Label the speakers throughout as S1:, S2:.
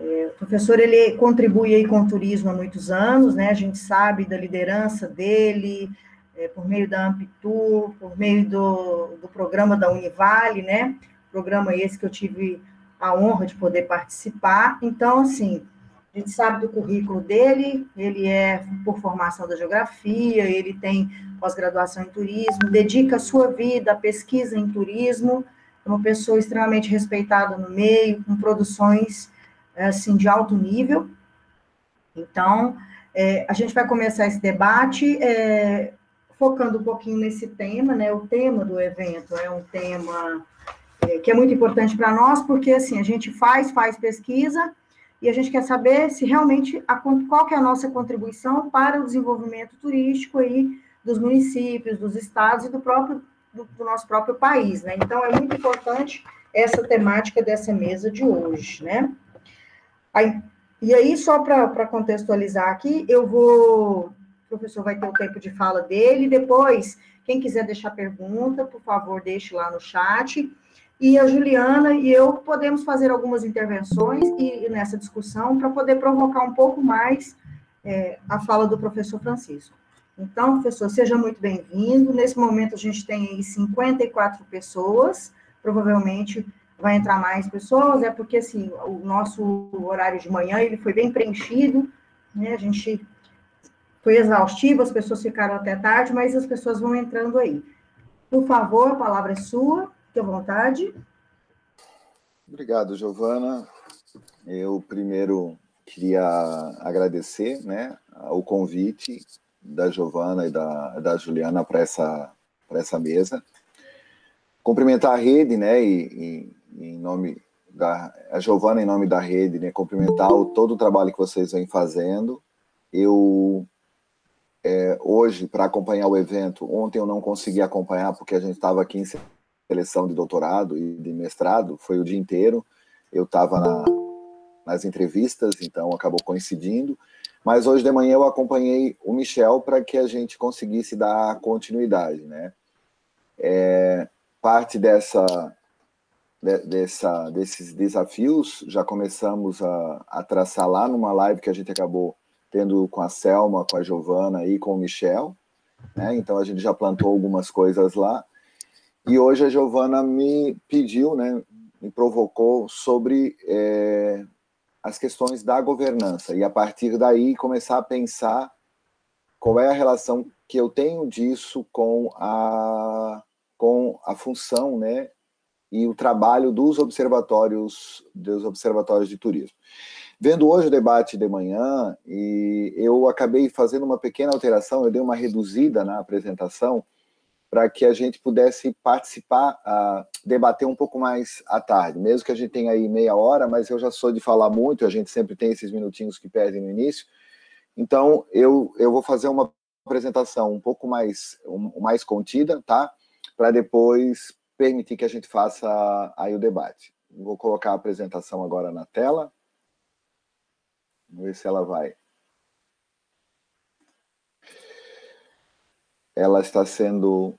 S1: O professor, ele contribui aí com o turismo há muitos anos, né? A gente sabe da liderança dele, por meio da Ampitur, por meio do programa da Univale, né? Programa esse que eu tive a honra de poder participar. Então, assim, a gente sabe do currículo dele, ele é por formação da geografia, ele tem pós-graduação em turismo, dedica a sua vida à pesquisa em turismo, é uma pessoa extremamente respeitada no meio, com produções assim, de alto nível. Então, a gente vai começar esse debate focando um pouquinho nesse tema, né? O tema do evento é um tema que é muito importante para nós, porque, assim, a gente faz pesquisa e a gente quer saber se realmente, qual que é a nossa contribuição para o desenvolvimento turístico aí dos municípios, dos estados e do nosso próprio país, né? Então, é muito importante essa temática dessa mesa de hoje, né? E aí, só para contextualizar aqui, o professor vai ter o tempo de fala dele, depois, quem quiser deixar pergunta, por favor, deixe lá no chat, e a Juliana e eu podemos fazer algumas intervenções nessa discussão para poder provocar um pouco mais a fala do professor Francisco. Então, professor, seja muito bem-vindo. Nesse momento, a gente tem aí 54 pessoas, provavelmente vai entrar mais pessoas, porque, assim, o nosso horário de manhã, ele foi bem preenchido, né, a gente foi exaustivo, as pessoas ficaram até tarde, mas as pessoas vão entrando aí. Por favor, a palavra é sua, fique à vontade.
S2: Obrigado, Giovana. Eu primeiro queria agradecer, né, o convite da Giovana e da Juliana para essa mesa. Cumprimentar a rede, né, e em nome a Giovana, em nome da rede, né, cumprimentar todo o trabalho que vocês vêm fazendo. Eu, hoje, para acompanhar o evento, ontem eu não consegui acompanhar, porque a gente estava aqui em seleção de doutorado e de mestrado, foi o dia inteiro, eu estava nas entrevistas, então acabou coincidindo, mas hoje de manhã eu acompanhei o Michel para que a gente conseguisse dar continuidade, né? Parte desses desafios já começamos a traçar lá numa live que a gente acabou tendo com a Selma, com a Giovana e com o Michel, né? Então a gente já plantou algumas coisas lá, e hoje a Giovana me pediu, né, me provocou sobre as questões da governança, e a partir daí começar a pensar qual é a relação que eu tenho disso com a função, né, e o trabalho dos observatórios de turismo. Vendo hoje o debate de manhã, e eu acabei fazendo uma pequena alteração, eu dei uma reduzida na apresentação, para que a gente pudesse participar, debater um pouco mais à tarde, mesmo que a gente tenha aí meia hora, mas eu já sou de falar muito, a gente sempre tem esses minutinhos que perdem no início, então eu vou fazer uma apresentação um pouco mais contida, tá? Para depois permitir que a gente faça aí o debate. Vou colocar a apresentação agora na tela. Vamos ver se ela vai. Ela está sendo...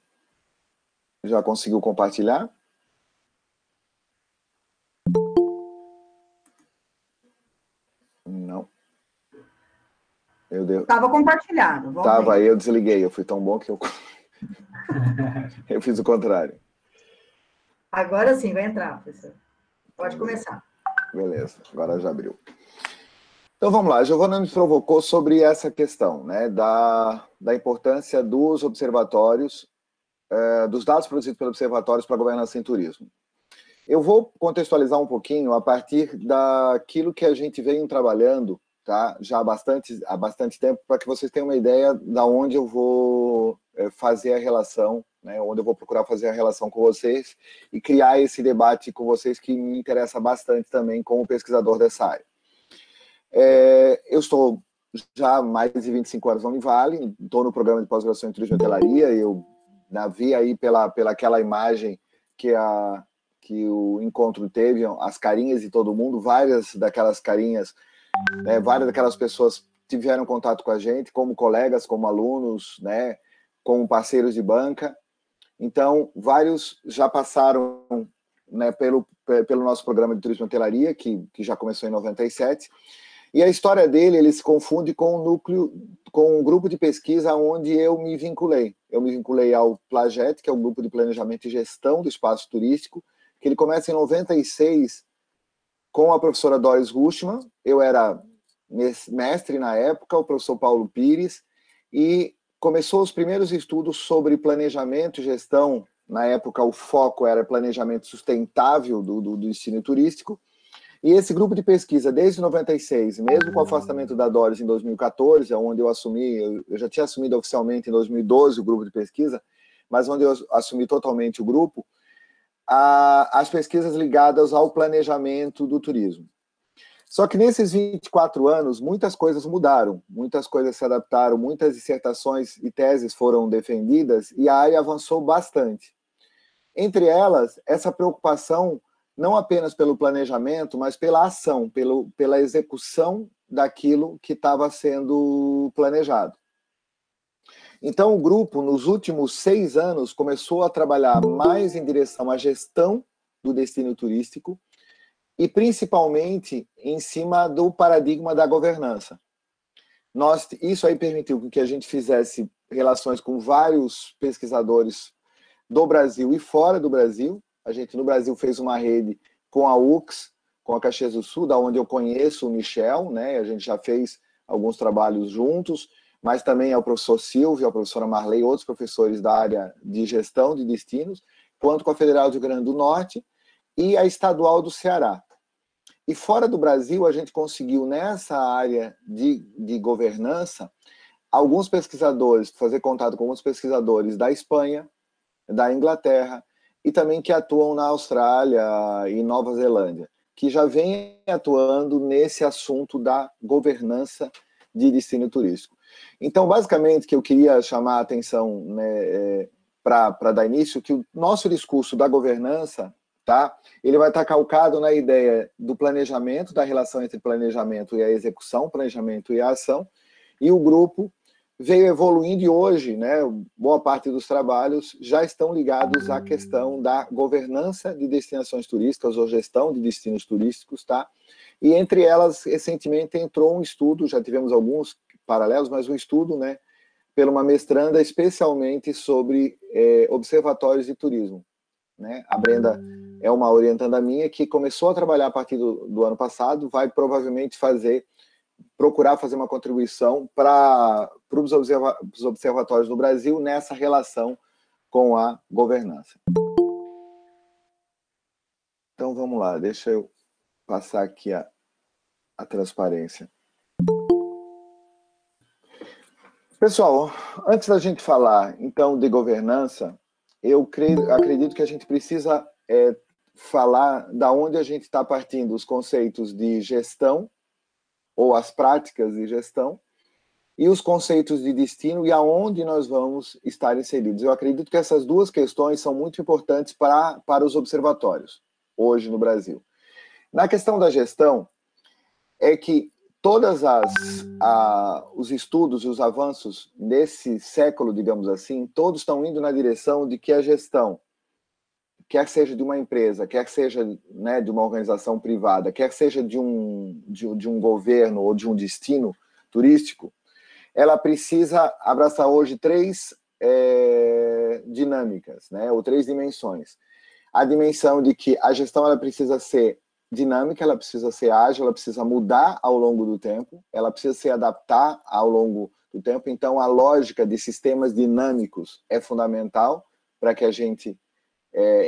S2: Já conseguiu compartilhar? Não.
S1: Estava compartilhado.
S2: Estava, aí eu desliguei. Eu fui tão bom que eu fiz o contrário.
S1: Agora sim, vai entrar, professor. Pode começar.
S2: Beleza, agora já abriu. Então vamos lá, a Giovana nos provocou sobre essa questão, né, da importância dos observatórios, dos dados produzidos pelos observatórios para a governança em turismo. Eu vou contextualizar um pouquinho a partir daquilo que a gente vem trabalhando, tá, já há bastante tempo, para que vocês tenham uma ideia de onde eu vou fazer a relação, né, onde eu vou procurar fazer a relação com vocês e criar esse debate com vocês que me interessa bastante também como pesquisador dessa área. Eu estou já há mais de 25 anos na Univale, estou no programa de pós-graduação em Turismo e Hotelaria, eu vi aí pela aquela imagem que o encontro teve, as carinhas de todo mundo, várias daquelas carinhas, né, várias daquelas pessoas tiveram contato com a gente, como colegas, como alunos, né, como parceiros de banca. Então, vários já passaram, né, pelo nosso programa de turismo e hotelaria, que já começou em 97. E a história dele, ele se confunde com o núcleo, com um grupo de pesquisa onde eu me vinculei. Eu me vinculei ao Plaget, que é o grupo de planejamento e gestão do espaço turístico, que ele começa em 96 com a professora Doris Rushman. Eu era mestre na época, o professor Paulo Pires, e começou os primeiros estudos sobre planejamento e gestão. Na época, o foco era planejamento sustentável do destino turístico. E esse grupo de pesquisa, desde 96, mesmo com o afastamento da Doris em 2014, onde eu assumi, eu já tinha assumido oficialmente em 2012 o grupo de pesquisa, mas onde eu assumi totalmente o grupo, as pesquisas ligadas ao planejamento do turismo. Só que nesses 24 anos, muitas coisas mudaram, muitas coisas se adaptaram, muitas dissertações e teses foram defendidas e a área avançou bastante. Entre elas, essa preocupação não apenas pelo planejamento, mas pela ação, pela execução daquilo que estava sendo planejado. Então, o grupo, nos últimos 6 anos, começou a trabalhar mais em direção à gestão do destino turístico e, principalmente, em cima do paradigma da governança. Isso aí permitiu que a gente fizesse relações com vários pesquisadores do Brasil e fora do Brasil. A gente, no Brasil, fez uma rede com a UX, com a Caxias do Sul, da onde eu conheço o Michel, né? A gente já fez alguns trabalhos juntos, mas também é o professor Silvio, a professora Marley, outros professores da área de gestão de destinos, quanto com a Federal do Rio Grande do Norte e a Estadual do Ceará. E fora do Brasil, a gente conseguiu, nessa área de governança, alguns pesquisadores, fazer contato com alguns pesquisadores da Espanha, da Inglaterra, e também que atuam na Austrália e Nova Zelândia, que já vêm atuando nesse assunto da governança de destino turístico. Então, basicamente, que eu queria chamar a atenção, né, para dar início, que o nosso discurso da governança, tá, ele vai estar calcado na ideia do planejamento, da relação entre planejamento e a execução, planejamento e a ação, e o grupo veio evoluindo e hoje, né, boa parte dos trabalhos já estão ligados à questão da governança de destinações turísticas ou gestão de destinos turísticos, tá? E entre elas, recentemente entrou um estudo, já tivemos alguns paralelos, mas um estudo, né, pela uma mestranda especialmente sobre observatórios de turismo, né? A Brenda é uma orientanda minha que começou a trabalhar a partir do ano passado, vai provavelmente procurar fazer uma contribuição para os observatórios no Brasil nessa relação com a governança. Então, vamos lá, deixa eu passar aqui a transparência. Pessoal, antes da gente falar, então, de governança, eu acredito que a gente precisa falar da onde a gente está partindo os conceitos de gestão, ou as práticas de gestão, e os conceitos de destino e aonde nós vamos estar inseridos. Eu acredito que essas duas questões são muito importantes para os observatórios, hoje no Brasil. Na questão da gestão, é que todos os estudos e os avanços desse século, digamos assim, todos estão indo na direção de que a gestão, quer seja de uma empresa, quer seja, né, de uma organização privada, quer seja de um governo ou de um destino turístico, ela precisa abraçar hoje 3 dinâmicas, né, ou 3 dimensões. A dimensão de que a gestão ela precisa ser dinâmica, ela precisa ser ágil, ela precisa mudar ao longo do tempo, ela precisa se adaptar ao longo do tempo. Então, a lógica de sistemas dinâmicos é fundamental para que a gente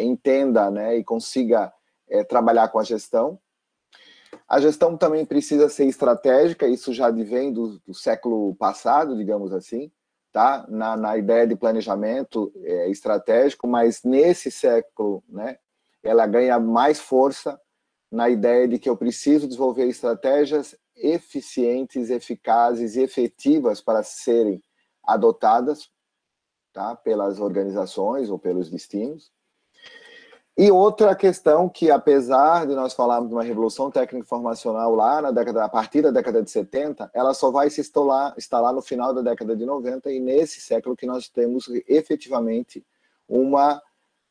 S2: entenda, né, e consiga trabalhar com a gestão. A gestão também precisa ser estratégica, isso já vem do século passado, digamos assim, tá? Na ideia de planejamento estratégico, mas nesse século, né, ela ganha mais força na ideia de que eu preciso desenvolver estratégias eficientes, eficazes e efetivas para serem adotadas, tá, pelas organizações ou pelos destinos. E outra questão que, apesar de nós falarmos de uma revolução técnico-informacional lá a partir da década de 70, ela só vai se instalar no final da década de 90 e nesse século que nós temos efetivamente uma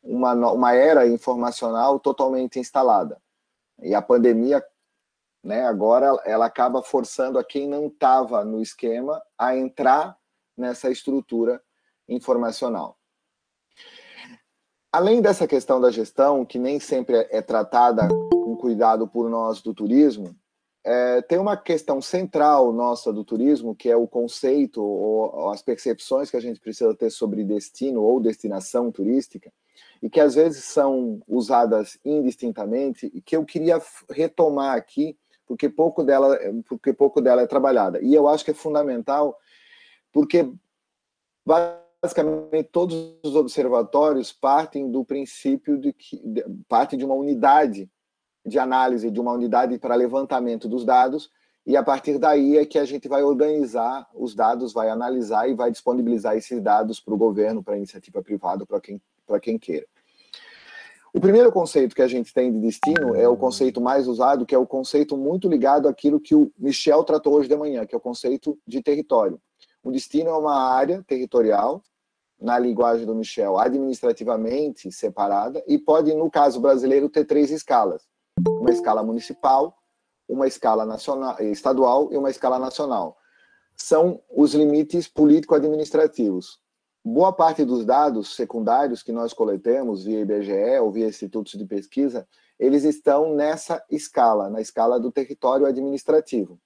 S2: uma era informacional totalmente instalada. E a pandemia, né, agora, ela acaba forçando a quem não estava no esquema a entrar nessa estrutura informacional. Além dessa questão da gestão, que nem sempre é tratada com cuidado por nós do turismo, tem uma questão central nossa do turismo, que é o conceito ou as percepções que a gente precisa ter sobre destino ou destinação turística, e que às vezes são usadas indistintamente, e que eu queria retomar aqui, porque pouco dela é trabalhada. E eu acho que é fundamental, porque basicamente todos os observatórios partem do princípio de que parte de uma unidade de análise, de uma unidade para levantamento dos dados, e a partir daí é que a gente vai organizar os dados, vai analisar e vai disponibilizar esses dados para o governo, para a iniciativa privada, para quem queira. O primeiro conceito que a gente tem de destino é o conceito mais usado, que é o conceito muito ligado àquilo que o Michel tratou hoje de manhã, que é o conceito de território. O destino é uma área territorial, na linguagem do Michel, administrativamente separada, e pode, no caso brasileiro, ter 3 escalas. Uma escala municipal, uma escala estadual e uma escala nacional. São os limites político-administrativos. Boa parte dos dados secundários que nós coletamos via IBGE ou via institutos de pesquisa, eles estão nessa escala, na escala do território administrativo.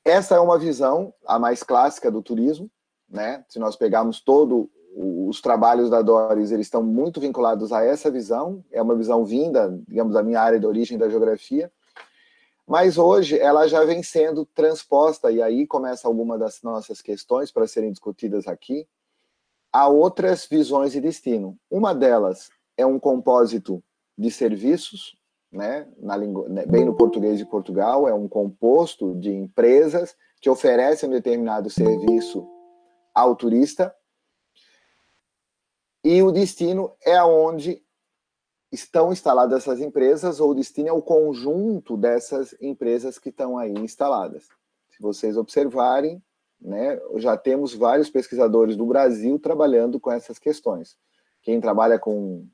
S2: Essa é uma visão, a mais clássica do turismo, né? Se nós pegarmos todos os trabalhos da Doris, eles estão muito vinculados a essa visão, é uma visão vinda, digamos, da minha área de origem da geografia, mas hoje ela já vem sendo transposta, e aí começa alguma das nossas questões para serem discutidas aqui, a outras visões de destino. Uma delas é um compósito de serviços, né, bem no português de Portugal, é um composto de empresas que oferecem um determinado serviço ao turista, e o destino é onde estão instaladas essas empresas, ou o destino é o conjunto dessas empresas que estão aí instaladas. Se vocês observarem, né, já temos vários pesquisadores do Brasil trabalhando com essas questões. Quem trabalha com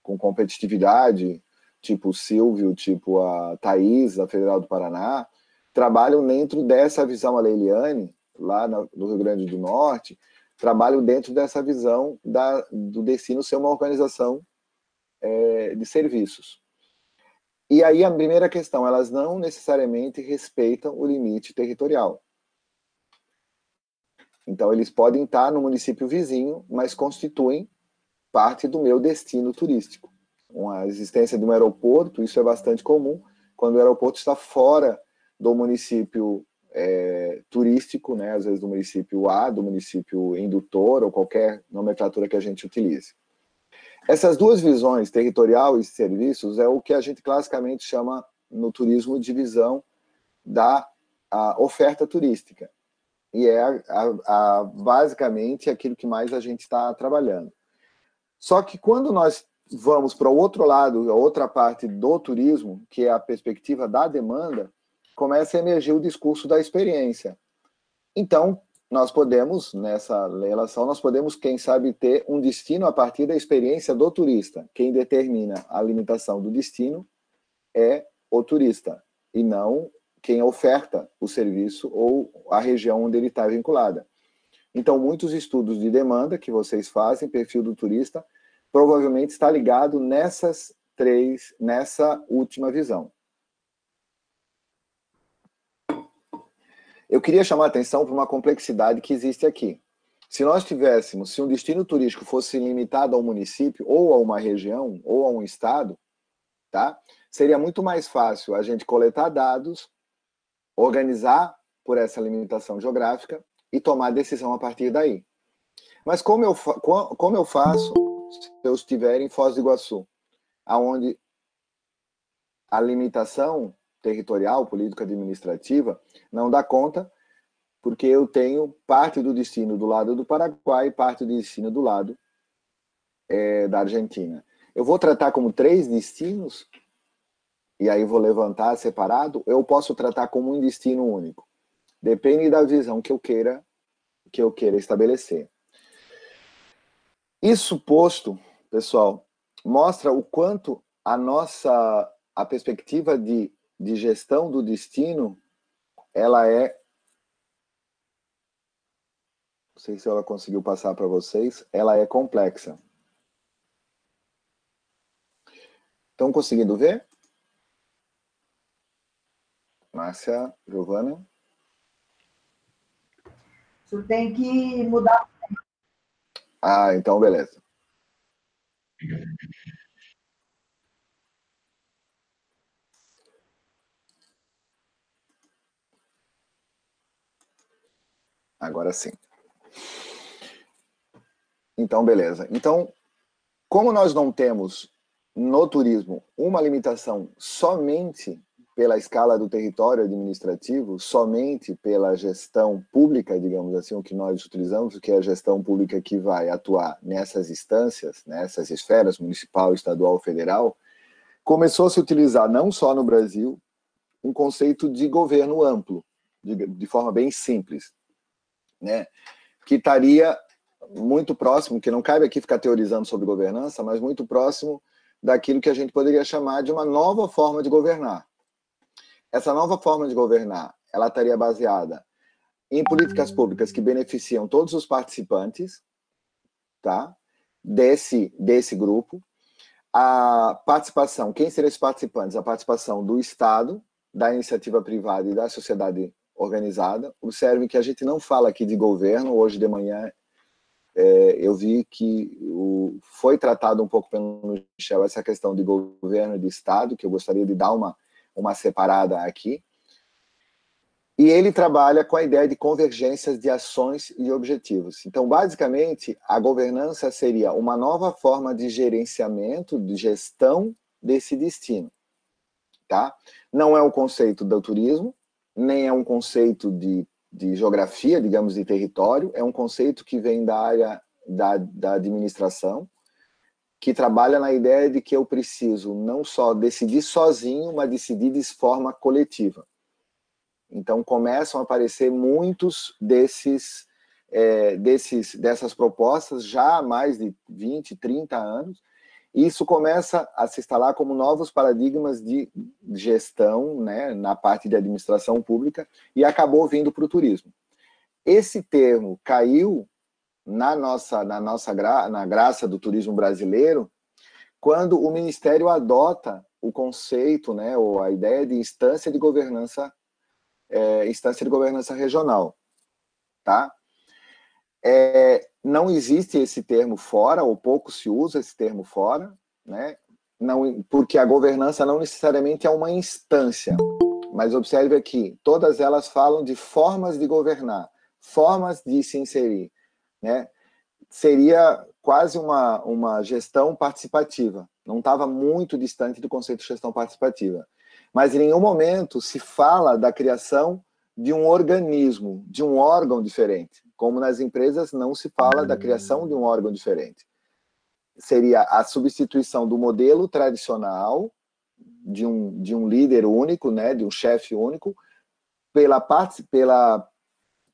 S2: competitividade, tipo o Silvio, tipo a Thaís, da Federal do Paraná, trabalham dentro dessa visão, a Leiliane, lá no Rio Grande do Norte, trabalham dentro dessa visão do destino ser uma organização de serviços. E aí a primeira questão, elas não necessariamente respeitam o limite territorial. Então eles podem estar no município vizinho, mas constituem parte do meu destino turístico. A existência de um aeroporto, isso é bastante comum, quando o aeroporto está fora do município turístico, né, às vezes do município A, do município indutor, ou qualquer nomenclatura que a gente utilize. Essas duas visões, territorial e serviços, é o que a gente classicamente chama no turismo de visão da oferta turística. E é basicamente aquilo que mais a gente está trabalhando. Só que quando nós vamos para o outro lado, a outra parte do turismo, que é a perspectiva da demanda, começa a emergir o discurso da experiência. Então, nós podemos, nessa relação, nós podemos, quem sabe, ter um destino a partir da experiência do turista. Quem determina a limitação do destino é o turista, e não quem oferta o serviço ou a região onde ele está vinculada. Então, muitos estudos de demanda que vocês fazem, perfil do turista, provavelmente está ligado nessa última visão. Eu queria chamar a atenção para uma complexidade que existe aqui. Se um destino turístico fosse limitado ao município, ou a uma região, ou a um estado, tá? Seria muito mais fácil a gente coletar dados, organizar por essa limitação geográfica e tomar decisão a partir daí. Mas como eu faço se eu estiver em Foz do Iguaçu, onde a limitação territorial, político-administrativa, não dá conta, porque eu tenho parte do destino do lado do Paraguai e parte do destino do lado da Argentina. Eu vou tratar como 3 destinos, e aí vou levantar separado, eu posso tratar como um destino único. Depende da visão que eu queira estabelecer. Isso posto, pessoal, mostra o quanto a perspectiva de gestão do destino, ela é, não sei se ela conseguiu passar para vocês, ela é complexa. Estão conseguindo ver? Márcia, Giovana?
S1: Isso tem que mudar.
S2: Ah, então beleza. Agora sim. Então, beleza. Então, como nós não temos no turismo uma limitação somente pela escala do território administrativo, somente pela gestão pública, digamos assim, o que nós utilizamos, que é a gestão pública que vai atuar nessas instâncias, nessas esferas, municipal, estadual, federal, começou a se utilizar, não só no Brasil, um conceito de governo amplo, de forma bem simples, né? Que estaria muito próximo, que não cabe aqui ficar teorizando sobre governança, mas muito próximo daquilo que a gente poderia chamar de uma nova forma de governar. Essa nova forma de governar, ela estaria baseada em políticas públicas que beneficiam todos os participantes, tá? Desse grupo. A participação, quem seriam esses participantes? A participação do Estado, da iniciativa privada e da sociedade organizada. Observe que a gente não fala aqui de governo. Hoje de manhã eu vi que foi tratado um pouco pelo Michel essa questão de governo e de Estado, que eu gostaria de dar uma separada aqui. E ele trabalha com a ideia de convergências de ações e objetivos. Então, basicamente, a governança seria uma nova forma de gerenciamento, de gestão desse destino. Tá? Não é um conceito do turismo, nem é um conceito de geografia, digamos, de território, é um conceito que vem da área da administração, que trabalha na ideia de que eu preciso não só decidir sozinho, mas decidir de forma coletiva. Então, começam a aparecer muitos dessas propostas já há mais de 20, 30 anos, e isso começa a se instalar como novos paradigmas de gestão, né, na parte de administração pública, e acabou vindo para o turismo. Esse termo caiu na graça do turismo brasileiro quando o Ministério adota o conceito, né, ou a ideia de instância de governança regional, tá? Não existe esse termo fora, ou pouco se usa esse termo fora, né? Não, porque a governança não necessariamente é uma instância, mas observe aqui, todas elas falam de formas de governar, formas de se inserir, né? Seria quase uma gestão participativa, não estava muito distante do conceito de gestão participativa. Mas em nenhum momento se fala da criação de um organismo, de um órgão diferente. Como nas empresas não se fala da criação de um órgão diferente. Seria a substituição do modelo tradicional de um líder único, né, de um chefe único,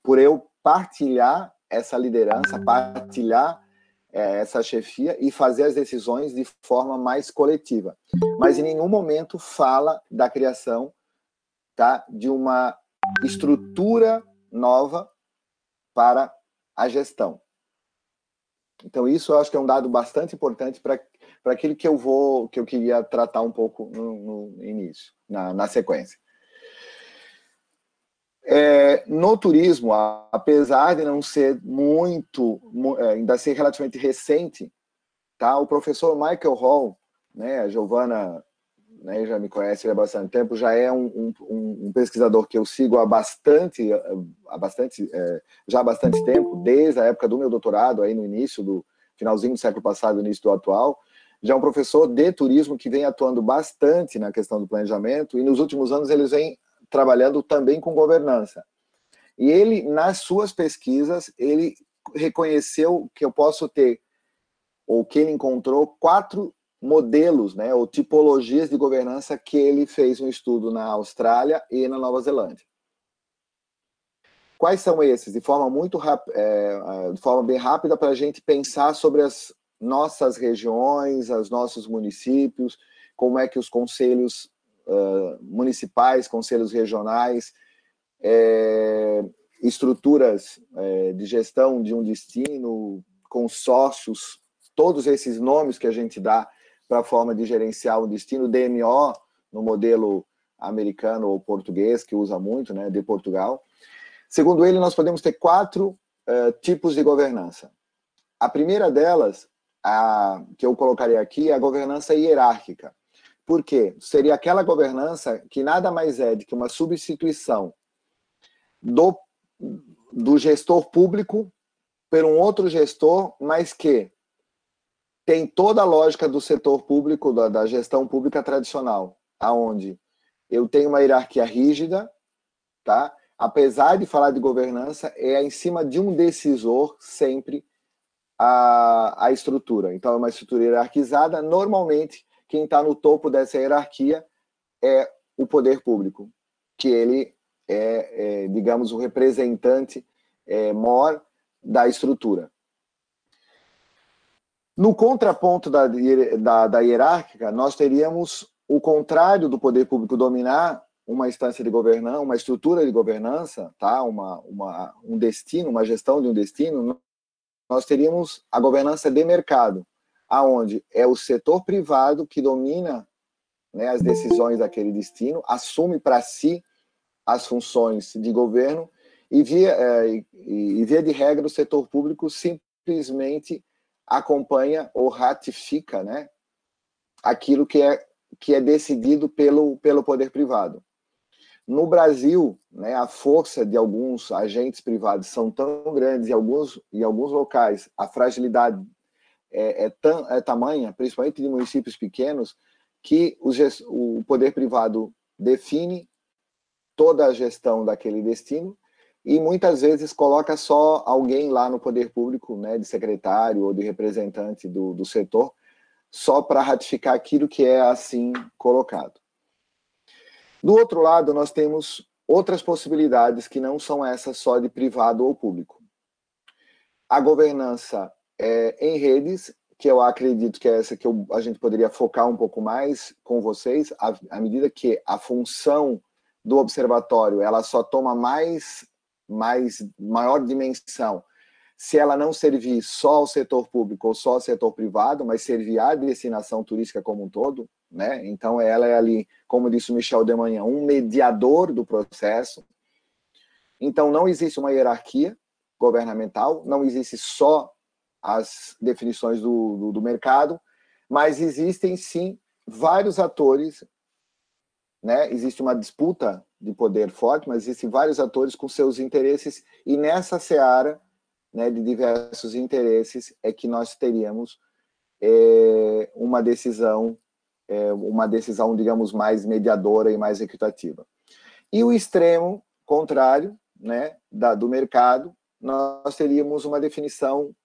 S2: por eu partilhar essa liderança, partilhar essa chefia e fazer as decisões de forma mais coletiva. Mas em nenhum momento fala da criação, tá, de uma estrutura nova para a gestão. Então, isso eu acho que é um dado bastante importante para aquilo que eu queria tratar um pouco no início, na sequência. No turismo, apesar de não ser ainda ser relativamente recente, tá? O professor Michael Hall, né, a Giovana, né, já me conhece há bastante tempo, já é um pesquisador que eu sigo há bastante tempo, desde a época do meu doutorado, aí no início do finalzinho do século passado, início do atual. Já é um professor de turismo que vem atuando bastante na questão do planejamento, e nos últimos anos eles vêm trabalhando também com governança. E ele, nas suas pesquisas, ele reconheceu que eu posso ter, ou que ele encontrou 4 modelos, né, ou tipologias de governança que ele fez um estudo na Austrália e na Nova Zelândia. Quais são esses? De forma de forma bem rápida, para a gente pensar sobre as nossas regiões, os nossos municípios, como é que os conselhos municipais, conselhos regionais, estruturas de gestão de um destino, consórcios, todos esses nomes que a gente dá para a forma de gerenciar um destino, DMO, no modelo americano ou português, que usa muito, né, de Portugal. Segundo ele, nós podemos ter 4 tipos de governança. A primeira delas, que eu colocaria aqui, é a governança hierárquica. Por quê? Seria aquela governança que nada mais é do que uma substituição do gestor público por um outro gestor, mas que tem toda a lógica do setor público, da gestão pública tradicional, aonde eu tenho uma hierarquia rígida, tá? Apesar de falar de governança, é em cima de um decisor sempre a estrutura. Então, é uma estrutura hierarquizada. Normalmente, quem está no topo dessa hierarquia é o poder público, que ele digamos, o representante maior da estrutura. No contraponto da hierárquica, nós teríamos o contrário do poder público dominar uma instância de governança, uma estrutura de governança, tá? Um destino, uma gestão de um destino. Nós teríamos a governança de mercado, aonde é o setor privado que domina, né, as decisões daquele destino, assume para si as funções de governo e via de regra, o setor público simplesmente acompanha ou ratifica, né, aquilo que é decidido pelo poder privado. No Brasil, né, a força de alguns agentes privados são tão grandes, em alguns locais a fragilidade é tamanha, principalmente de municípios pequenos, que o poder privado define toda a gestão daquele destino e muitas vezes coloca só alguém lá no poder público, né, de secretário ou de representante do setor, só para ratificar aquilo que é assim colocado. Do outro lado, nós temos outras possibilidades que não são essas só de privado ou público. A governança em redes, que eu acredito que é essa que a gente poderia focar um pouco mais com vocês, à medida que a função do observatório ela só toma maior dimensão se ela não servir só ao setor público ou só ao setor privado, mas servir à destinação turística como um todo, né? Então ela é ali, como disse o Michel de Manhã, um mediador do processo. Então não existe uma hierarquia governamental, não existe só as definições do mercado, mas existem sim vários atores, né? Existe uma disputa de poder forte, mas existem vários atores com seus interesses, e nessa seara, né, de diversos interesses é que nós teríamos uma decisão, digamos, mais mediadora e mais equitativa. E o extremo contrário, né, do mercado, nós teríamos uma definição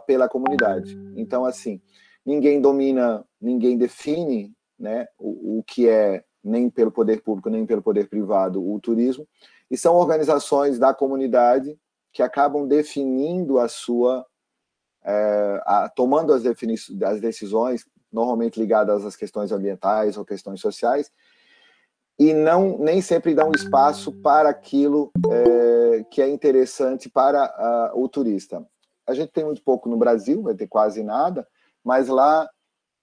S2: pela comunidade. Então, assim, ninguém domina, ninguém define, né, o que é, nem pelo poder público, nem pelo poder privado, o turismo, e são organizações da comunidade que acabam definindo tomando as decisões, normalmente ligadas às questões ambientais ou questões sociais, e nem sempre dão espaço para aquilo que é interessante para o turista. A gente tem muito pouco no Brasil, vai ter quase nada, mas lá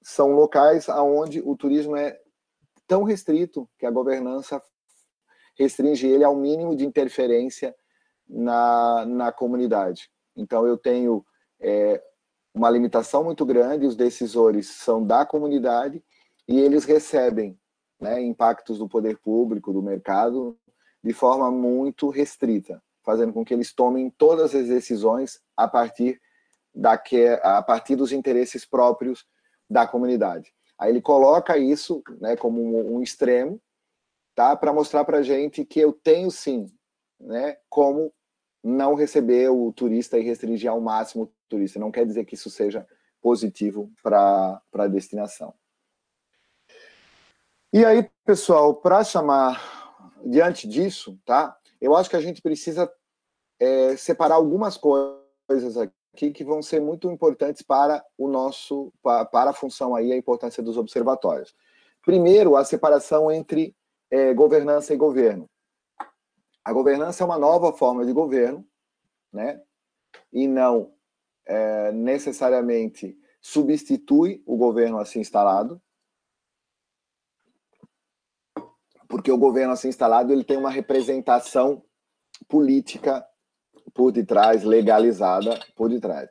S2: são locais onde o turismo é tão restrito que a governança restringe ele ao mínimo de interferência na comunidade. Então, eu tenho uma limitação muito grande, os decisores são da comunidade e eles recebem, né, impactos do poder público, do mercado, de forma muito restrita, fazendo com que eles tomem todas as decisões a partir dos interesses próprios da comunidade. Aí ele coloca isso, né, como um extremo, tá, para mostrar para a gente que eu tenho sim, né, como não receber o turista e restringir ao máximo o turista. Não quer dizer que isso seja positivo para a destinação. E aí, pessoal, para chamar diante disso, tá? Eu acho que a gente precisa separar algumas coisas aqui que vão ser muito importantes para para a função aí, a importância dos observatórios. Primeiro, a separação entre governança e governo. A governança é uma nova forma de governo, né? E não necessariamente substitui o governo assim instalado, porque o governo assim instalado ele tem uma representação política por detrás, legalizada por detrás.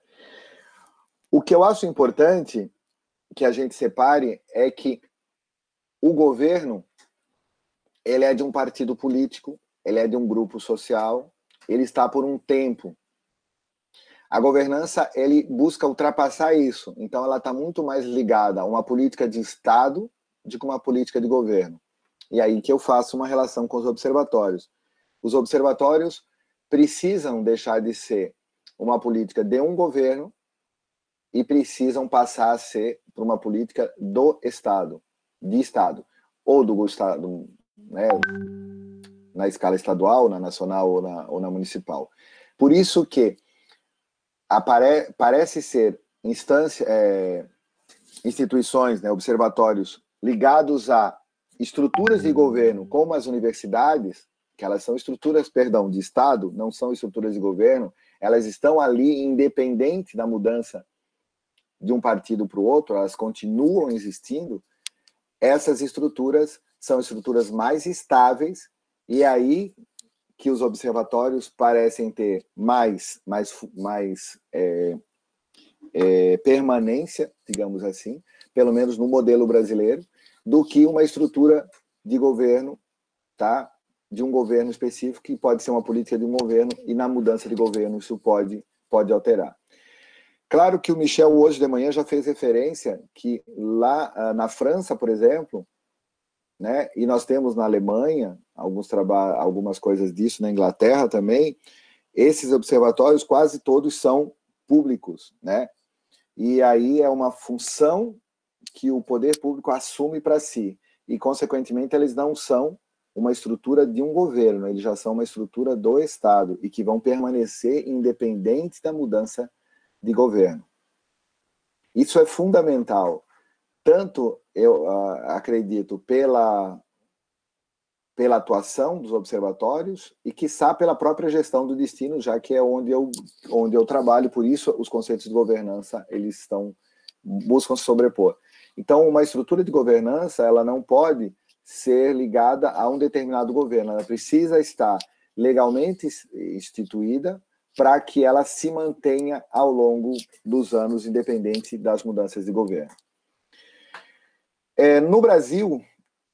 S2: O que eu acho importante que a gente separe é que o governo ele é de um partido político, ele é de um grupo social, ele está por um tempo. A governança ele busca ultrapassar isso, então ela está muito mais ligada a uma política de Estado do que uma política de governo. E aí que eu faço uma relação com os observatórios. Os observatórios precisam deixar de ser uma política de um governo e precisam passar a ser para uma política do Estado, de Estado, ou do Estado, né, na escala estadual, na nacional ou na municipal. Por isso que parece ser instituições, né, observatórios ligados a estruturas de governo, como as universidades, que elas são estruturas, perdão, de Estado, não são estruturas de governo, elas estão ali independente da mudança de um partido para o outro, elas continuam existindo. Essas estruturas são estruturas mais estáveis, e é aí que os observatórios parecem ter mais permanência, digamos assim, pelo menos no modelo brasileiro, do que uma estrutura de governo, tá? De um governo específico, que pode ser uma política de um governo, e na mudança de governo isso pode alterar. Claro que o Michel hoje de manhã já fez referência que lá na França, por exemplo, né, e nós temos na Alemanha algumas coisas disso, na Inglaterra também, esses observatórios quase todos são públicos, né? E aí é uma função que o poder público assume para si, e consequentemente eles não são uma estrutura de um governo, eles já são uma estrutura do Estado, e que vão permanecer independentes da mudança de governo. Isso é fundamental, tanto eu acredito pela atuação dos observatórios e, quiçá, pela própria gestão do destino, já que é onde eu trabalho. Por isso os conceitos de governança eles buscam se sobrepor. Então, uma estrutura de governança ela não pode ser ligada a um determinado governo, ela precisa estar legalmente instituída para que ela se mantenha ao longo dos anos, independente das mudanças de governo. No Brasil,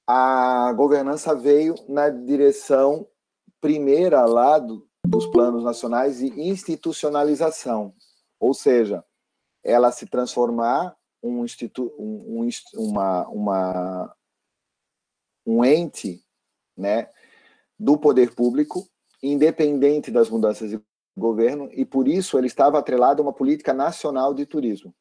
S2: a governança veio na direção primeira lá dos planos nacionais de institucionalização, ou seja, ela se transformar um ente, né, do poder público, independente das mudanças de governo, e por isso ele estava atrelado a uma política nacional de turismo.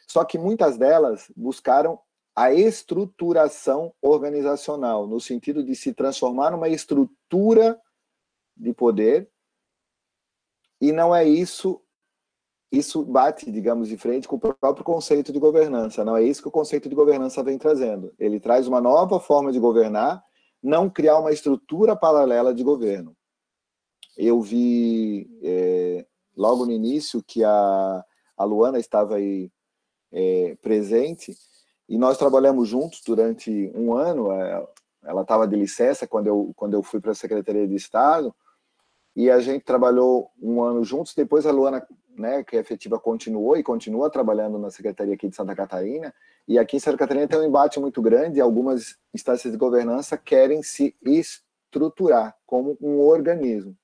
S2: Só que muitas delas buscaram a estruturação organizacional, no sentido de se transformar numa estrutura de poder, e não é isso bate, digamos, de frente com o próprio conceito de governança, não é isso que o conceito de governança vem trazendo. Ele traz uma nova forma de governar, não criar uma estrutura paralela de governo. Eu vi logo no início que a Luana estava aí presente, e nós trabalhamos juntos durante um ano. Ela estava de licença quando eu fui para a Secretaria de Estado, e a gente trabalhou um ano juntos. Depois a Luana, né, que é efetiva, continuou e continua trabalhando na Secretaria aqui de Santa Catarina, e aqui em Santa Catarina tem um embate muito grande, e algumas instâncias de governança querem se estruturar como um organismo,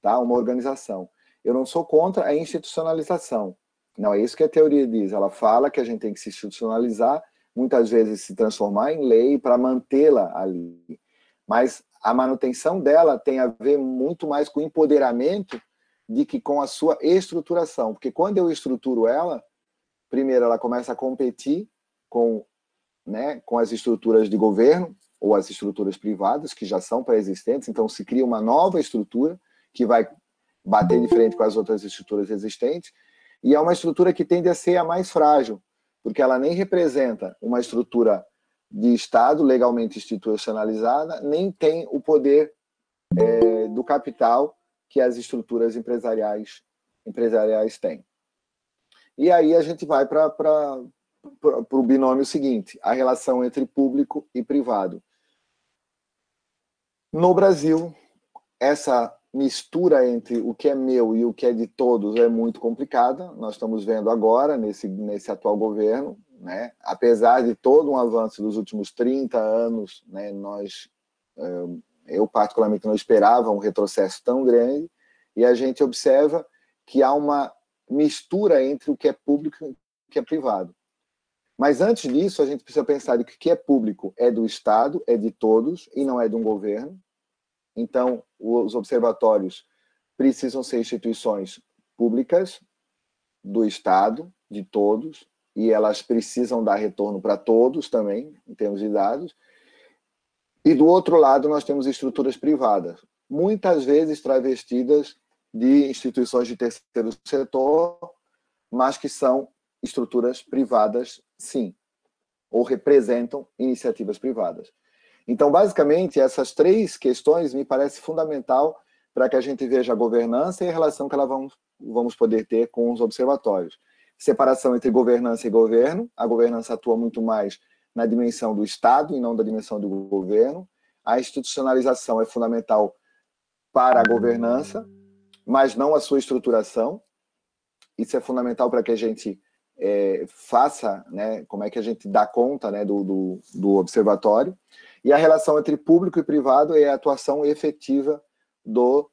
S2: tá? Uma organização. Eu não sou contra a institucionalização, não é isso que a teoria diz. Ela fala que a gente tem que se institucionalizar, muitas vezes se transformar em lei para mantê-la ali. Mas a manutenção dela tem a ver muito mais com o empoderamento do que com a sua estruturação. Porque quando eu estruturo ela, primeiro ela começa a competir com as estruturas de governo ou as estruturas privadas, que já são pré-existentes. Então se cria uma nova estrutura que vai bater de frente com as outras estruturas existentes, e é uma estrutura que tende a ser a mais frágil, porque ela nem representa uma estrutura de Estado legalmente institucionalizada, nem tem o poder do capital que as estruturas empresariais têm. E aí a gente vai para o binômio seguinte, a relação entre público e privado. No Brasil, essa mistura entre o que é meu e o que é de todos é muito complicada. Nós estamos vendo agora, nesse atual governo, né? Apesar de todo um avanço dos últimos 30 anos, né? Eu particularmente não esperava um retrocesso tão grande, e a gente observa que há uma mistura entre o que é público e o que é privado. Mas antes disso, a gente precisa pensar que o que é público é do Estado, é de todos, e não é de um governo. Então, os observatórios precisam ser instituições públicas, do Estado, de todos, e elas precisam dar retorno para todos também, em termos de dados. E do outro lado, nós temos estruturas privadas, muitas vezes travestidas de instituições de terceiro setor, mas que são estruturas privadas, sim, ou representam iniciativas privadas. Então, basicamente, essas três questões me parecem fundamental para que a gente veja a governança e a relação que ela vamos poder ter com os observatórios. Separação entre governança e governo. A governança atua muito mais na dimensão do Estado e não da dimensão do governo. A institucionalização é fundamental para a governança, mas não a sua estruturação. Isso é fundamental para que a gente faça, né, como é que a gente dá conta, né, do observatório. E a relação entre público e privado é a atuação efetiva dos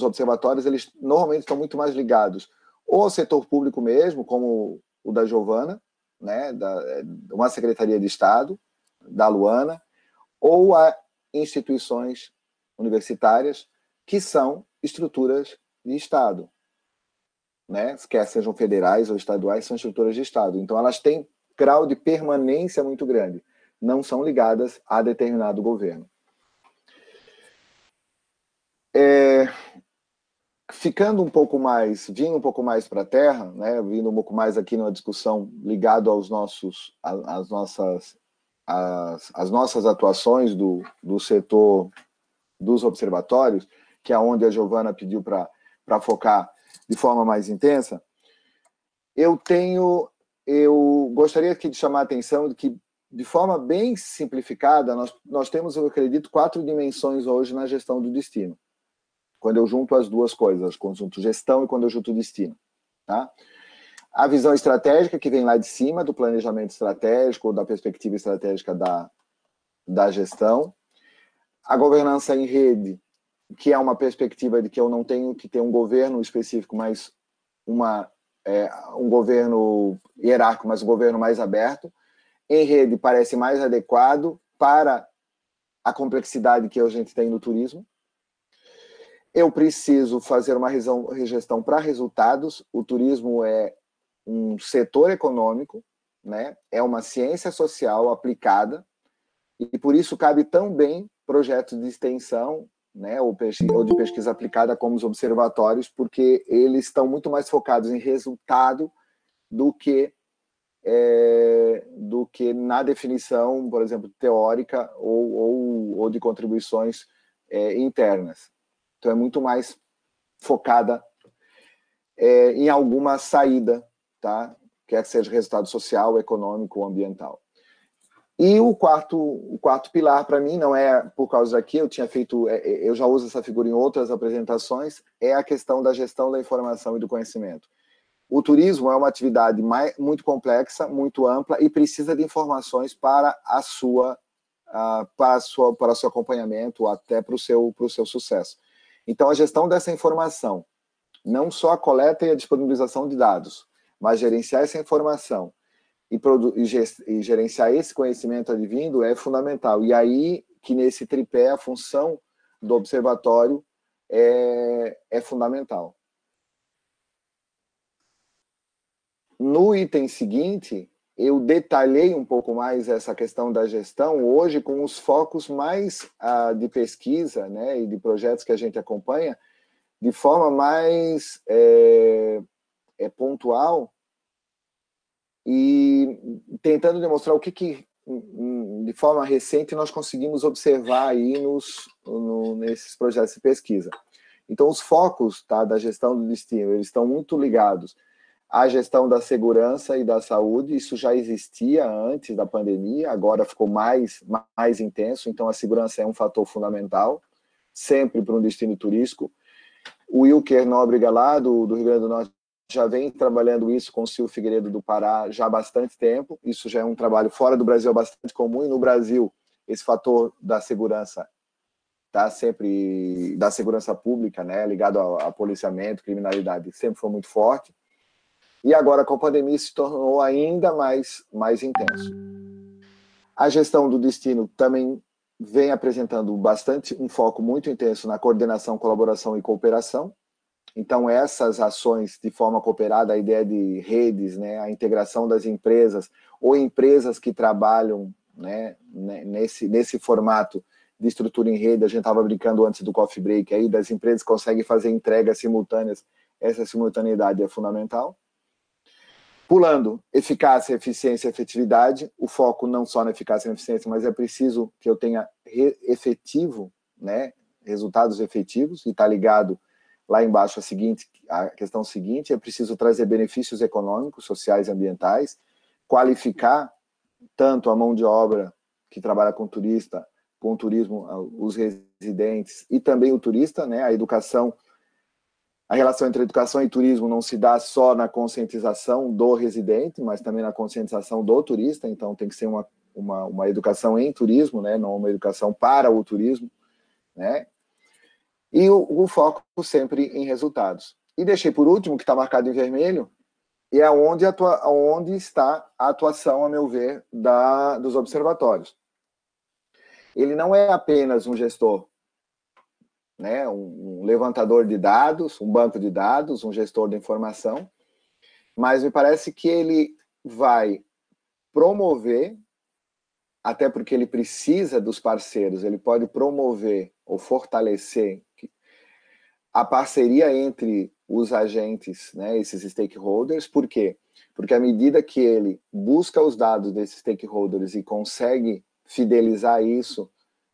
S2: observatórios. Eles normalmente estão muito mais ligados ou ao setor público mesmo, como o da Giovana, né, uma Secretaria de Estado, da Luana, ou a instituições universitárias, que são estruturas de Estado, né, quer sejam federais ou estaduais, são estruturas de Estado. Então, elas têm grau de permanência muito grande, não são ligadas a determinado governo. Vindo um pouco mais para a terra, né, vindo um pouco mais aqui numa discussão ligado às nossas atuações do setor dos observatórios, que é onde a Giovana pediu para focar de forma mais intensa, eu gostaria aqui de chamar a atenção de que, de forma bem simplificada, nós temos, eu acredito, 4 dimensões hoje na gestão do destino. Quando eu junto as duas coisas, quando eu junto gestão e quando eu junto destino. Tá? A visão estratégica, que vem lá de cima, do planejamento estratégico, ou da perspectiva estratégica da gestão. A governança em rede, que é uma perspectiva de que eu não tenho que ter um governo específico, mas um governo hierárquico, mas um governo mais aberto. Em rede parece mais adequado para a complexidade que a gente tem no turismo. Eu preciso fazer uma gestão para resultados. O turismo é um setor econômico, né? É uma ciência social aplicada, e por isso cabe tão bem projetos de extensão, né? ou de pesquisa aplicada como os observatórios, porque eles estão muito mais focados em resultado do que na definição, por exemplo, teórica ou de contribuições internas. Então, é muito mais focada em alguma saída, tá? Quer que seja resultado social, econômico ou ambiental. E o quarto pilar, para mim, não é por causa daqui, eu já uso essa figura em outras apresentações, é a questão da gestão da informação e do conhecimento. O turismo é uma atividade muito complexa, muito ampla, e precisa de informações para o seu acompanhamento, até para o seu sucesso. Então, a gestão dessa informação, não só a coleta e a disponibilização de dados, mas gerenciar essa informação e gerenciar esse conhecimento advindo é fundamental. E aí que nesse tripé a função do observatório é fundamental. No item seguinte, eu detalhei um pouco mais essa questão da gestão hoje com os focos mais de pesquisa, né, e de projetos que a gente acompanha de forma mais pontual e tentando demonstrar o que de forma recente nós conseguimos observar aí nesses projetos de pesquisa. Então, os focos, tá, da gestão do destino, eles estão muito ligados à gestão da segurança e da saúde. Isso já existia antes da pandemia, agora ficou mais intenso. Então, a segurança é um fator fundamental, sempre para um destino turístico. O Wilker Nóbrega, lá do Rio Grande do Norte, já vem trabalhando isso com o Silvio Figueiredo do Pará já há bastante tempo. Isso já é um trabalho fora do Brasil bastante comum, e no Brasil esse fator da segurança tá sempre, da segurança pública, né, ligado a policiamento, criminalidade, sempre foi muito forte. E agora com a pandemia se tornou ainda mais intenso. A gestão do destino também vem apresentando um foco muito intenso na coordenação, colaboração e cooperação. Então, essas ações de forma cooperada, a ideia de redes, né, a integração das empresas, ou empresas que trabalham, né, nesse formato de estrutura em rede. A gente estava brincando antes do coffee break, aí das empresas que conseguem fazer entregas simultâneas, essa simultaneidade é fundamental. Pulando eficácia, eficiência e efetividade, o foco não só na eficácia e na eficiência, mas é preciso que eu tenha né, resultados efetivos, e está ligado lá embaixo a questão seguinte: é preciso trazer benefícios econômicos, sociais e ambientais, qualificar tanto a mão de obra que trabalha com turismo, os residentes e também o turista, né, a educação. A relação entre educação e turismo não se dá só na conscientização do residente, mas também na conscientização do turista. Então, tem que ser uma educação em turismo, né? Não uma educação para o turismo, né? E o foco sempre em resultados. E deixei por último, que está marcado em vermelho, e é onde está a atuação, a meu ver, dos observatórios. Ele não é apenas um gestor, né, um levantador de dados, um banco de dados, um gestor de informação, mas me parece que ele vai promover, até porque ele precisa dos parceiros, ele pode promover ou fortalecer a parceria entre os agentes, né, esses stakeholders. Por quê? Porque à medida que ele busca os dados desses stakeholders e consegue fidelizar isso,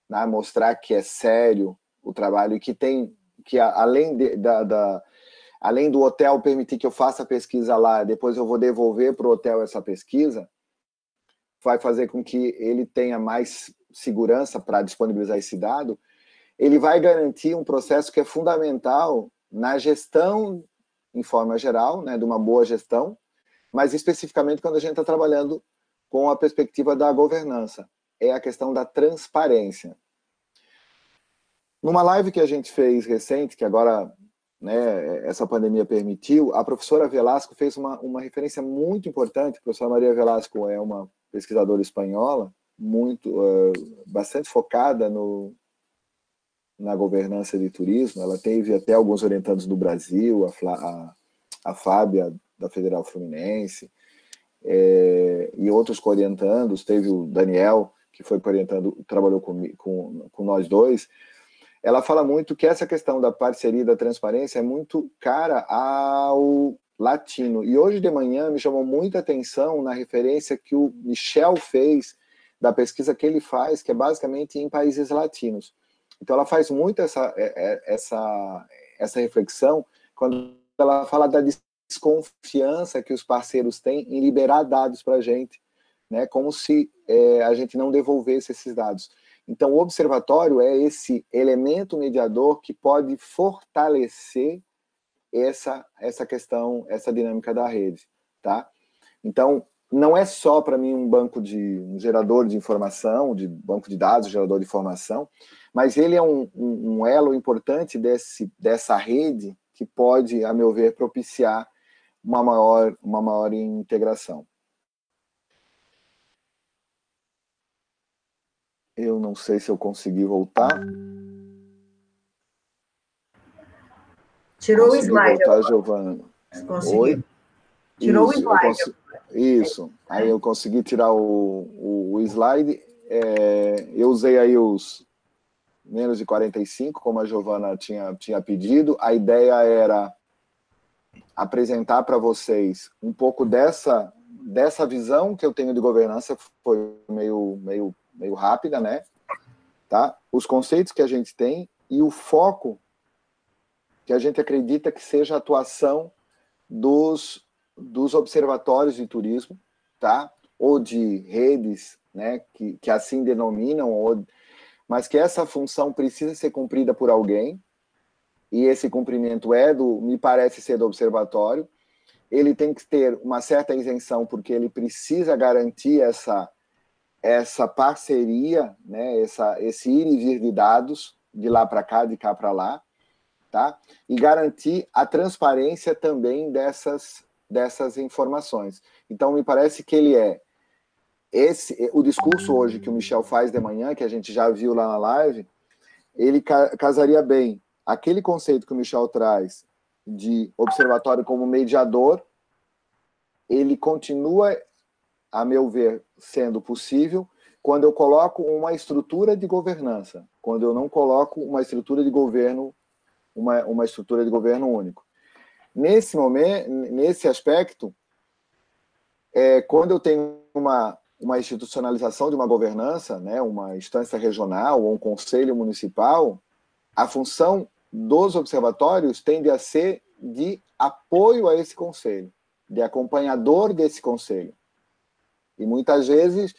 S2: né, mostrar que é sério o trabalho, e que além do hotel permitir que eu faça a pesquisa lá, depois eu vou devolver para o hotel essa pesquisa, vai fazer com que ele tenha mais segurança para disponibilizar esse dado. Ele vai garantir um processo que é fundamental na gestão, em forma geral, né, de uma boa gestão, mas especificamente quando a gente está trabalhando com a perspectiva da governança, é a questão da transparência. Numa live que a gente fez recente, que agora, né, essa pandemia permitiu, a professora Velasco fez uma referência muito importante. A professora Maria Velasco é uma pesquisadora espanhola, bastante focada na governança de turismo. Ela teve até alguns orientandos do Brasil, a Fábia, da Federal Fluminense, e outros co-orientandos. Teve o Daniel, que foi co-orientando, trabalhou com nós dois. Ela fala muito que essa questão da parceria e da transparência é muito cara ao latino. E hoje de manhã me chamou muita atenção na referência que o Michel fez da pesquisa que ele faz, que é basicamente em países latinos. Então ela faz muito essa reflexão quando ela fala da desconfiança que os parceiros têm em liberar dados para a gente, né? Como se a gente não devolvesse esses dados. Então, o observatório é esse elemento mediador que pode fortalecer essa questão, essa dinâmica da rede, tá? Então, não é só para mim um gerador de informação, de banco de dados, gerador de informação, mas ele é um elo importante dessa rede que pode, a meu ver, propiciar uma maior integração. Eu não sei se eu consegui voltar.
S1: Tirou o slide.
S2: Voltar, Giovana.
S1: Conseguiu. Tirou o slide.
S2: Isso. Aí eu consegui tirar o slide. Eu usei aí os menos de 45, como a Giovana tinha pedido. A ideia era apresentar para vocês um pouco dessa visão que eu tenho de governança, foi meio rápida, né? Tá? Os conceitos que a gente tem e o foco que a gente acredita que seja a atuação dos observatórios de turismo, tá? Ou de redes, né? Que assim denominam, mas que essa função precisa ser cumprida por alguém, e esse cumprimento me parece ser do observatório. Ele tem que ter uma certa isenção, porque ele precisa garantir essa parceria, né, esse ir e vir de dados, de lá para cá, de cá para lá, tá? E garantir a transparência também dessas informações. Então, me parece que ele o discurso hoje que o Michel faz de manhã, que a gente já viu lá na live, ele casaria bem aquele conceito que o Michel traz de observatório como mediador, ele continua, a meu ver, sendo possível quando eu coloco uma estrutura de governança, quando eu não coloco uma estrutura de governo, uma estrutura de governo único. Nesse momento, nesse aspecto, quando eu tenho uma institucionalização de uma governança, né, uma instância regional ou um conselho municipal, a função dos observatórios tende a ser de apoio a esse conselho, de acompanhador desse conselho. E muitas vezes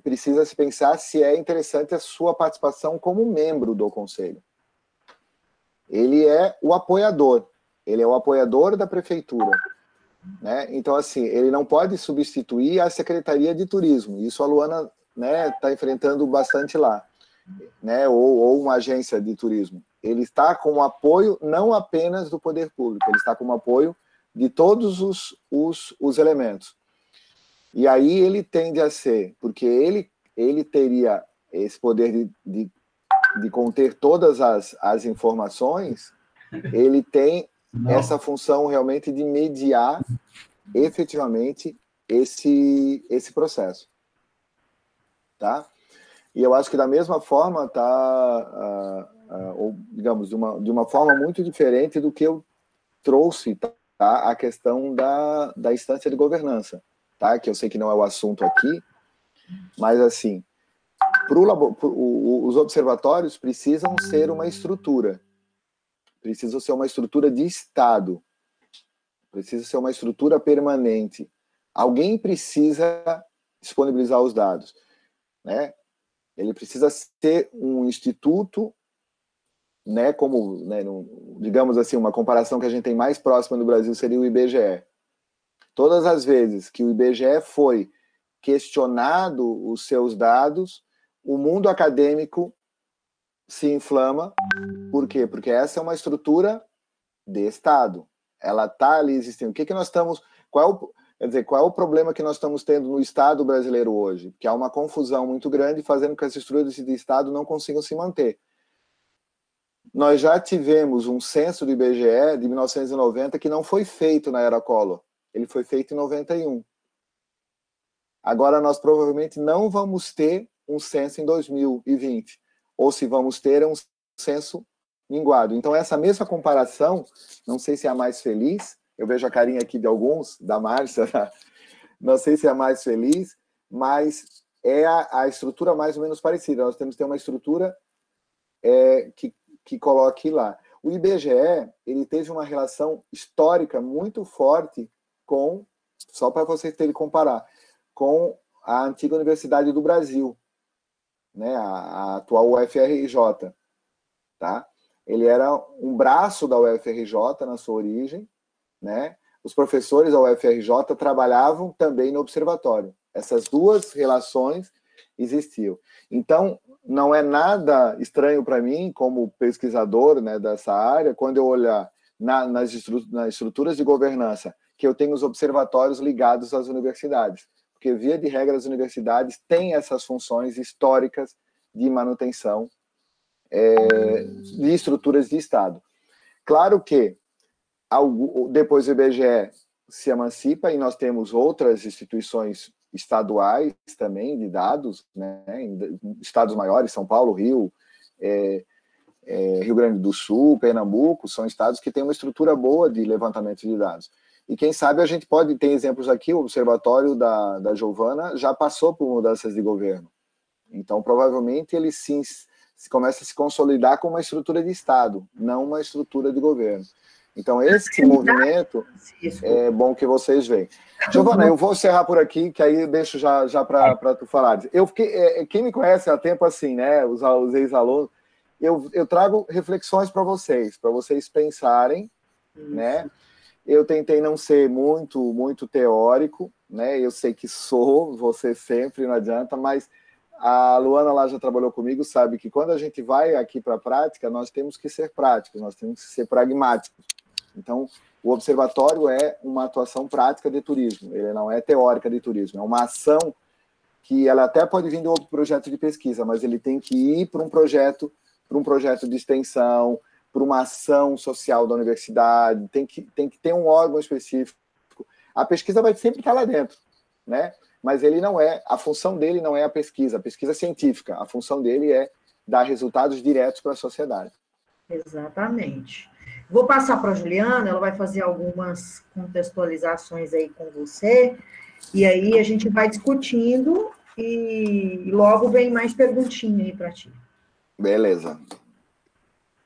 S2: precisa se pensar se é interessante a sua participação como membro do conselho. Ele é o apoiador, ele é o apoiador da prefeitura, né? Então, assim, ele não pode substituir a Secretaria de Turismo. Isso a Luana, né, está enfrentando bastante lá, né? Ou uma agência de turismo. Ele está com o apoio não apenas do poder público, ele está com o apoio de todos os elementos. E aí ele tende a ser, porque ele teria esse poder de conter todas as informações, ele tem essa função realmente de mediar efetivamente esse processo. Tá? E eu acho que da mesma forma ou digamos, de uma forma muito diferente do que eu trouxe, tá? A questão da instância de governança, tá? Que eu sei que não é o assunto aqui, mas assim, os observatórios precisam ser uma estrutura, precisam ser uma estrutura de Estado, precisa ser uma estrutura permanente. Alguém precisa disponibilizar os dados, né? Ele precisa ser um instituto, né, como, né, digamos assim, uma comparação que a gente tem mais próxima no Brasil seria o IBGE. Todas as vezes que o IBGE foi questionado os seus dados, o mundo acadêmico se inflama. Por quê? Porque essa é uma estrutura de Estado. Ela está ali existindo. O que nós estamos... Qual é o problema que nós estamos tendo no Estado brasileiro hoje? Que há uma confusão muito grande fazendo com que as estruturas de Estado não consigam se manter. Nós já tivemos um censo do IBGE de 1990 que não foi feito na era Collor. Ele foi feito em 91. Agora nós provavelmente não vamos ter um censo em 2020. Ou se vamos ter, é um censo minguado. Então essa mesma comparação, não sei se é a mais feliz, eu vejo a carinha aqui de alguns, da Márcia, não sei se é a mais feliz, mas é a estrutura mais ou menos parecida. Nós temos que ter uma estrutura que coloque lá. O IBGE, ele teve uma relação histórica muito forte com, só para vocês terem que comparar, com a antiga Universidade do Brasil, né, a atual UFRJ, tá? Ele era um braço da UFRJ na sua origem, né? Os professores da UFRJ trabalhavam também no observatório. Essas duas relações existiam. Então, não é nada estranho para mim, como pesquisador, né, dessa área, quando eu olhar nas estruturas de governança, que eu tenho os observatórios ligados às universidades. Porque, via de regra, as universidades têm essas funções históricas de manutenção de estruturas de Estado. Claro que, depois do IBGE, se emancipa, e nós temos outras instituições estaduais também de dados, né, em estados maiores, São Paulo, Rio, Rio Grande do Sul, Pernambuco, são estados que têm uma estrutura boa de levantamento de dados. E quem sabe a gente pode ter exemplos aqui, o Observatório da Giovana já passou por mudanças de governo. Então, provavelmente, ele sim começa a se consolidar como uma estrutura de Estado, não uma estrutura de governo. Então, esse movimento é bom que vocês veem. Giovana, eu vou encerrar por aqui, que aí eu deixo já para tu falar. Eu fiquei, quem me conhece há tempo assim, né, os ex-alunos, eu trago reflexões para vocês pensarem, né? Eu tentei não ser muito teórico, né? Eu sei que sou, você sempre, não adianta, mas a Luana lá já trabalhou comigo, sabe que quando a gente vai aqui para a prática, nós temos que ser práticos, nós temos que ser pragmáticos. Então, o observatório é uma atuação prática de turismo, ele não é teórica de turismo, é uma ação que ela até pode vir de outro projeto de pesquisa, mas ele tem que ir para um projeto de extensão, para uma ação social da universidade, tem que ter um órgão específico. A pesquisa vai sempre estar lá dentro, né? Mas ele não é, a função dele não é a pesquisa científica, a função dele é dar resultados diretos para a sociedade.
S1: Exatamente. Vou passar para a Juliana, ela vai fazer algumas contextualizações aí com você, e aí a gente vai discutindo e logo vem mais perguntinha aí para ti.
S2: Beleza.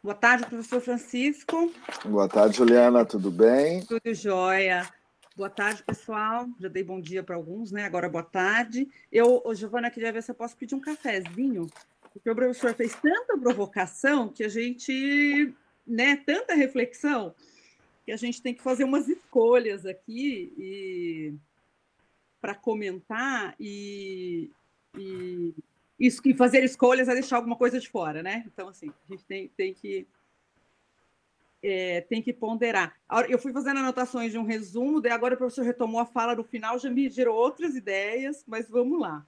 S3: Boa tarde, professor Francisco.
S2: Boa tarde, Juliana, tudo bem?
S3: Tudo jóia. Boa tarde, pessoal. Já dei bom dia para alguns, né? Agora, boa tarde. Giovana, queria ver se eu posso pedir um cafezinho, porque o professor fez tanta provocação que a gente, né, tanta reflexão, que a gente tem que fazer umas escolhas aqui para comentar e isso, que fazer escolhas é deixar alguma coisa de fora, né? Então, assim, a gente tem que ponderar. Eu fui fazendo anotações de um resumo, daí agora o professor retomou a fala no final, já me gerou outras ideias, mas vamos lá.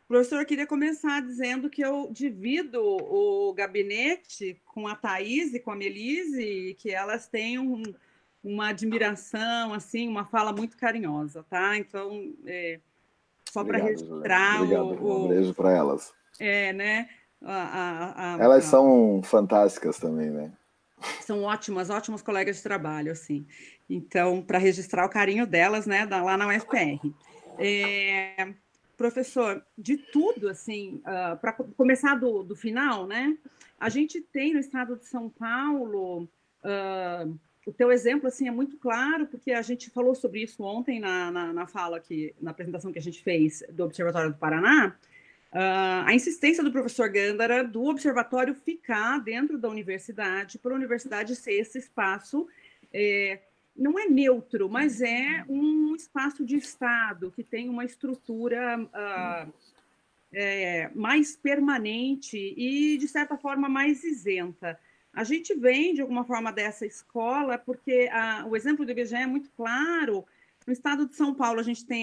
S3: Professor, eu queria começar dizendo que eu divido o gabinete com a Thaís e com a Melise, que elas têm uma admiração, assim, uma fala muito carinhosa, tá? Então, só para registrar...
S2: Um beijo para elas.
S3: Né?
S2: Elas são fantásticas também, né?
S3: São ótimas colegas de trabalho, assim. Então, para registrar o carinho delas, né, lá na UFPR. Professor, de tudo, assim, para começar do final, né? A gente tem no estado de São Paulo, o teu exemplo, assim, é muito claro, porque a gente falou sobre isso ontem na fala aqui, na apresentação que a gente fez do Observatório do Paraná, a insistência do professor Gândara do observatório ficar dentro da universidade, para a universidade ser esse espaço, não é neutro, mas é um espaço de Estado, que tem uma estrutura mais permanente e, de certa forma, mais isenta. A gente vem, de alguma forma, dessa escola, porque o exemplo do IBGE é muito claro. No estado de São Paulo, a gente tem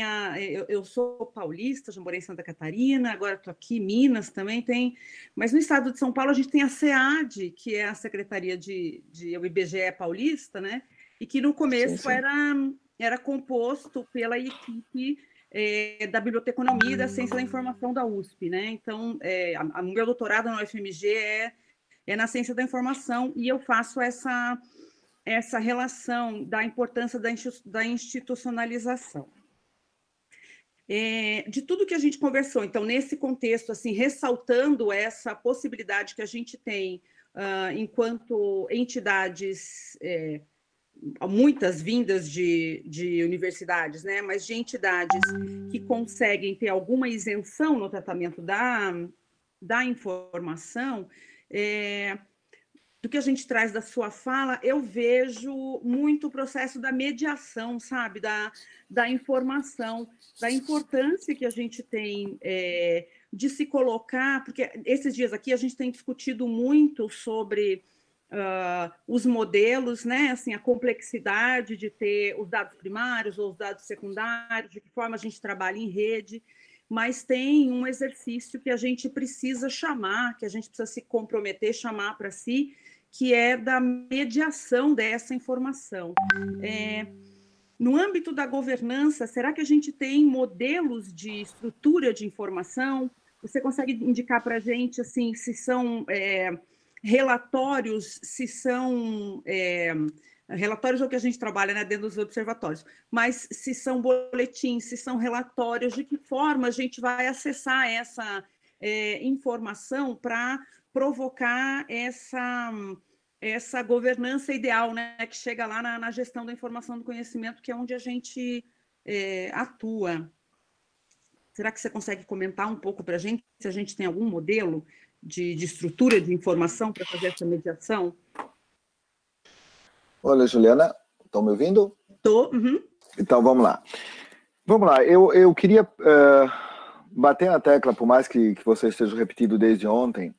S3: eu sou paulista, já morei em Santa Catarina, agora estou aqui, Minas também tem, mas no estado de São Paulo a gente tem a SEAD, que é a Secretaria o IBGE paulista, né? E que no começo era composto pela equipe da Biblioteconomia e da Ciência da Informação da USP, né? Então, o meu doutorado na UFMG é na Ciência da Informação, e eu faço essa relação da importância da institucionalização. De tudo que a gente conversou, então, nesse contexto, assim, ressaltando essa possibilidade que a gente tem enquanto entidades, muitas vindas de universidades, né, mas de entidades que conseguem ter alguma isenção no tratamento da informação, do que a gente traz da sua fala, eu vejo muito o processo da mediação, sabe, da informação, da importância que a gente tem de se colocar, porque esses dias aqui a gente tem discutido muito sobre os modelos, né, assim, a complexidade de ter os dados primários ou os dados secundários, de que forma a gente trabalha em rede, mas tem um exercício que a gente precisa chamar, que a gente precisa se comprometer, chamar para si, que é da mediação dessa informação. No âmbito da governança, será que a gente tem modelos de estrutura de informação? Você consegue indicar para a gente assim, se são relatórios, se são relatórios é o que a gente trabalha, né, dentro dos observatórios, mas se são boletins, se são relatórios, de que forma a gente vai acessar essa informação para provocar essa governança ideal, né, que chega lá na gestão da informação do conhecimento, que é onde a gente atua. Será que você consegue comentar um pouco para a gente, se a gente tem algum modelo de estrutura de informação para fazer essa mediação?
S2: Olha, Juliana, estão me ouvindo?
S3: Estou. Uhum.
S2: Então, vamos lá. Vamos lá, eu queria bater na tecla, por mais que você esteja repetindo desde ontem,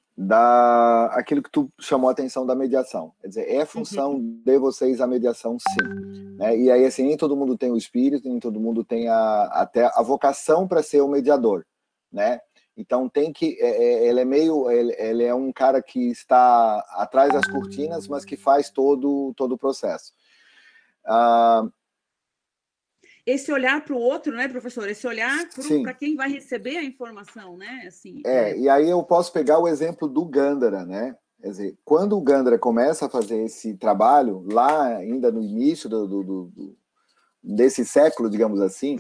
S2: aquilo que tu chamou a atenção da mediação. Quer dizer, é função de vocês a mediação, sim. Né? E aí, assim, nem todo mundo tem o espírito, nem todo mundo tem até a vocação para ser o mediador, né? Então tem que, ele é um cara que está atrás das cortinas, mas que faz todo o processo.
S3: Esse olhar para o outro, né, professor? Esse olhar para quem vai receber a informação, né? Assim,
S2: E aí eu posso pegar o exemplo do Gandhara, né? Quer dizer, quando o Gandhara começa a fazer esse trabalho, lá ainda no início desse século, digamos assim,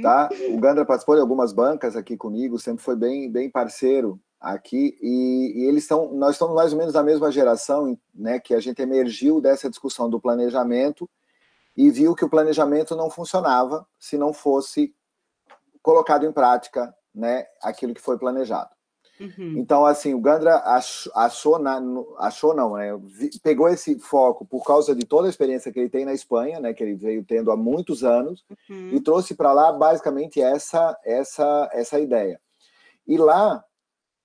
S2: tá? O Gandhara participou de algumas bancas aqui comigo, sempre foi bem parceiro aqui, e nós estamos mais ou menos da mesma geração, né, que a gente emergiu dessa discussão do planejamento e viu que o planejamento não funcionava se não fosse colocado em prática, né, aquilo que foi planejado. Então, assim, o Gandhara pegou esse foco por causa de toda a experiência que ele tem na Espanha, né, que ele veio tendo há muitos anos, e trouxe para lá basicamente essa ideia. E lá,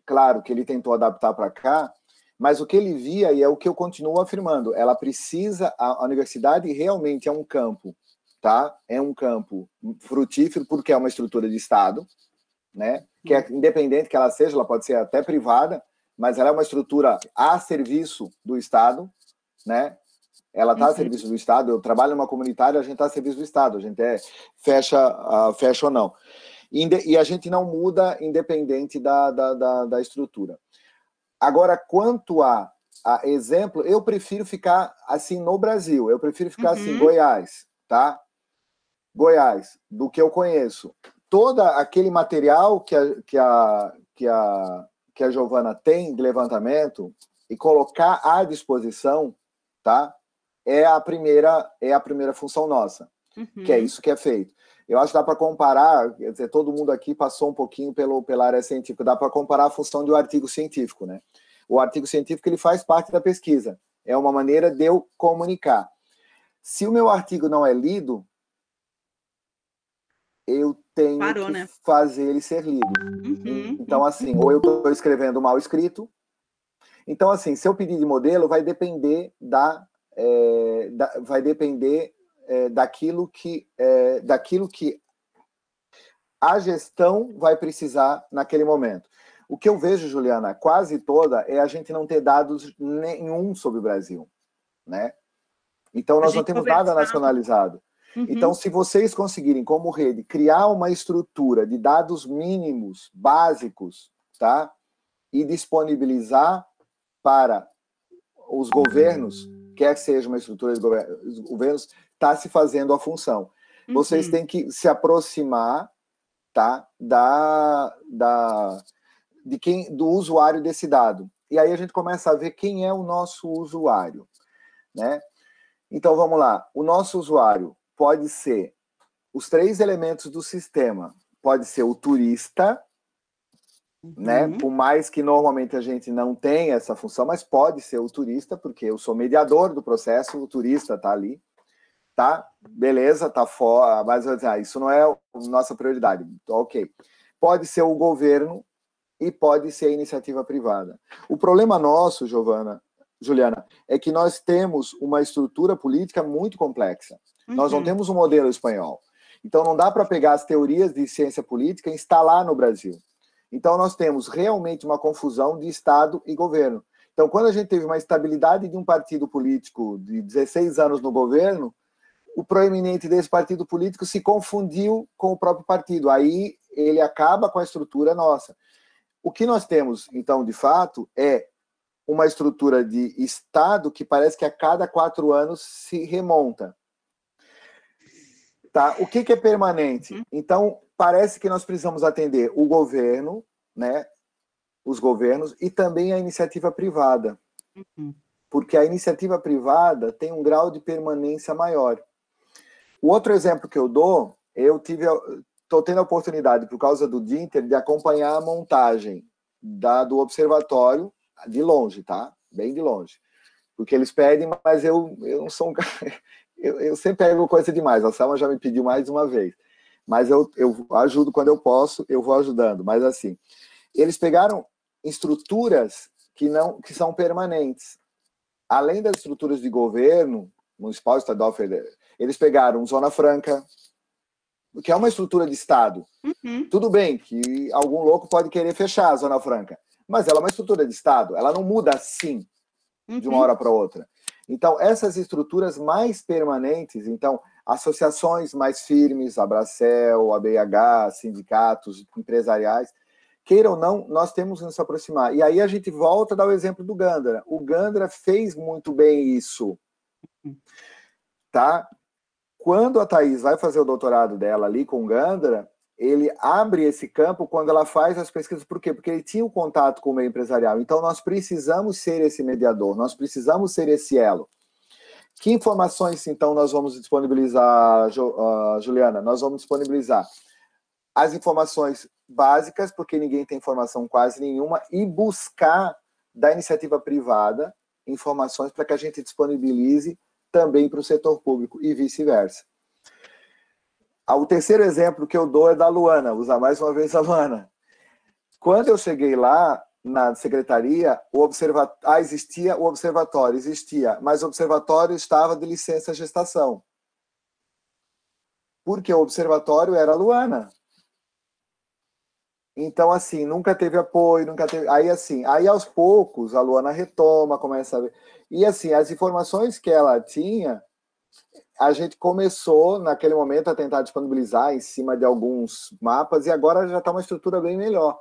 S2: claro que ele tentou adaptar para cá, mas o que ele via, e é o que eu continuo afirmando, a universidade realmente é um campo, tá? É um campo frutífero, porque é uma estrutura de Estado, né? Que é independente que ela seja, ela pode ser até privada, mas ela é uma estrutura a serviço do Estado, né? Ela está a serviço do Estado. Eu trabalho numa comunitária, a gente está a serviço do Estado, a gente fecha ou não. E a gente não muda independente da estrutura. Agora, quanto a exemplo, eu prefiro ficar assim no Brasil, eu prefiro ficar assim, Goiás, tá? Goiás, do que eu conheço. Todo aquele material que a Giovana tem de levantamento e colocar à disposição, tá? É a primeira função nossa, que é isso que é feito. Eu acho que dá para comparar, quer dizer, todo mundo aqui passou um pouquinho pela área científica, dá para comparar a função de um artigo científico, né? O artigo científico ele faz parte da pesquisa, é uma maneira de eu comunicar. Se o meu artigo não é lido, eu tenho que fazer ele ser lido. Então, assim, ou eu estou escrevendo mal escrito. Então, assim, se eu pedir de modelo, vai depender daquilo que a gestão vai precisar naquele momento. O que eu vejo, Juliana, quase toda, é a gente não ter dados nenhum sobre o Brasil, né? Então, nós não temos nada nacionalizado. Então, se vocês conseguirem, como rede, criar uma estrutura de dados mínimos, básicos, tá? E disponibilizar para os governos, quer que seja uma estrutura de os governos, está se fazendo a função. Vocês têm que se aproximar, tá? Do usuário desse dado. E aí a gente começa a ver quem é o nosso usuário, né? Então, vamos lá. O nosso usuário pode ser os 3 elementos do sistema. Pode ser o turista, né? Por mais que normalmente a gente não tenha essa função, mas pode ser o turista, porque eu sou mediador do processo, o turista está ali, tá? Beleza, tá fora, mas isso não é a nossa prioridade. Ok. Pode ser o governo e pode ser a iniciativa privada. O problema nosso, Juliana, é que nós temos uma estrutura política muito complexa. Nós não temos um modelo espanhol. Então, não dá para pegar as teorias de ciência política e instalar no Brasil. Então, nós temos realmente uma confusão de Estado e governo. Então, quando a gente teve uma estabilidade de um partido político de 16 anos no governo, o proeminente desse partido político se confundiu com o próprio partido. Aí ele acaba com a estrutura nossa. O que nós temos, então, de fato, é uma estrutura de Estado que parece que a cada 4 anos se remonta. Tá? O que é permanente? Então, parece que nós precisamos atender o governo, né, os governos, e também a iniciativa privada. Porque a iniciativa privada tem um grau de permanência maior. O outro exemplo que eu dou, estou tendo a oportunidade, por causa do Dinter, de acompanhar a montagem do observatório de longe, tá? Bem de longe. Porque eles pedem, mas eu não sou um cara... Eu sempre pego coisa demais. A Selma já me pediu mais de uma vez. Mas eu ajudo quando eu posso, eu vou ajudando. Mas assim, eles pegaram estruturas que são permanentes. Além das estruturas de governo, municipal, estadual, federal, eles pegaram Zona Franca, que é uma estrutura de Estado. Tudo bem que algum louco pode querer fechar a Zona Franca, mas ela é uma estrutura de Estado, ela não muda assim, de uma hora para outra. Então, essas estruturas mais permanentes, então, associações mais firmes, a Abracel, a BH, sindicatos empresariais, queira ou não, nós temos que nos aproximar. E aí a gente volta a dar o exemplo do Gandara. O Gandara fez muito bem isso. Tá? Quando a Thaís vai fazer o doutorado dela ali com o Gandara, ele abre esse campo quando ela faz as pesquisas. Por quê? Porque ele tinha um contato com o meio empresarial. Então, nós precisamos ser esse mediador, nós precisamos ser esse elo. Que informações, então, nós vamos disponibilizar, Juliana? Nós vamos disponibilizar as informações básicas, porque ninguém tem informação quase nenhuma, e buscar da iniciativa privada informações para que a gente disponibilize também para o setor público e vice-versa. O terceiro exemplo que eu dou é da Luana, usar mais uma vez a Luana. Quando eu cheguei lá na secretaria, o observatório, mas o observatório estava de licença gestação. Porque o observatório era a Luana. Então, assim, nunca teve apoio, nunca teve... Aí aos poucos, a Luana retoma, começa a ver. E, assim, as informações que ela tinha, a gente começou, naquele momento, a tentar disponibilizar em cima de alguns mapas, e agora já está uma estrutura bem melhor.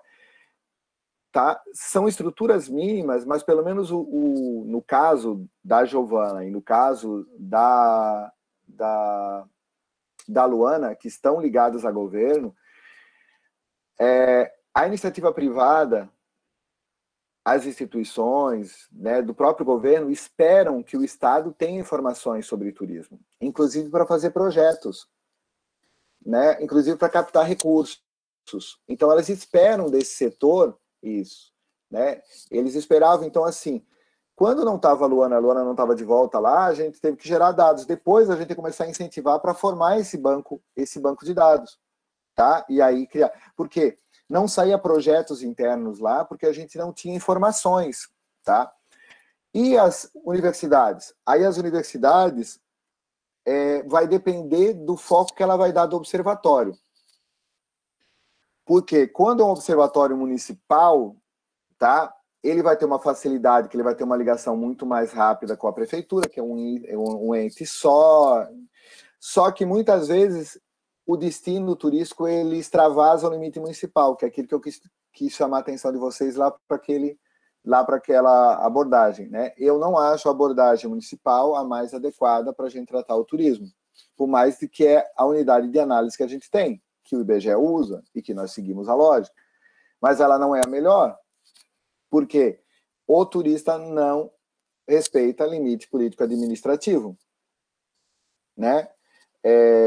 S2: Tá? São estruturas mínimas, mas pelo menos no caso da Giovana e no caso da Luana, que estão ligadas a governo, a iniciativa privada, as instituições, né, do próprio governo esperam que o Estado tenha informações sobre turismo, inclusive para fazer projetos, né, inclusive para captar recursos. Então, elas esperam desse setor isso, né? Eles esperavam, então, assim, quando não estava a Luana não estava de volta lá, a gente teve que gerar dados. Depois, a gente começar a incentivar para formar esse banco de dados, tá? E aí criar. Por quê? Não saía projetos internos lá, porque a gente não tinha informações, tá? E as universidades? Aí as universidades vai depender do foco que ela vai dar do observatório. Porque quando é um observatório municipal, tá? Ele vai ter uma facilidade, que ele vai ter uma ligação muito mais rápida com a prefeitura, que é um ente só. Só que muitas vezes o destino turístico ele extravasa o limite municipal, que é aquilo que eu quis chamar a atenção de vocês lá para aquela abordagem, né? Eu não acho a abordagem municipal a mais adequada para a gente tratar o turismo, por mais que é a unidade de análise que a gente tem, que o IBGE usa e que nós seguimos a lógica, mas ela não é a melhor, porque o turista não respeita limite político-administrativo, né?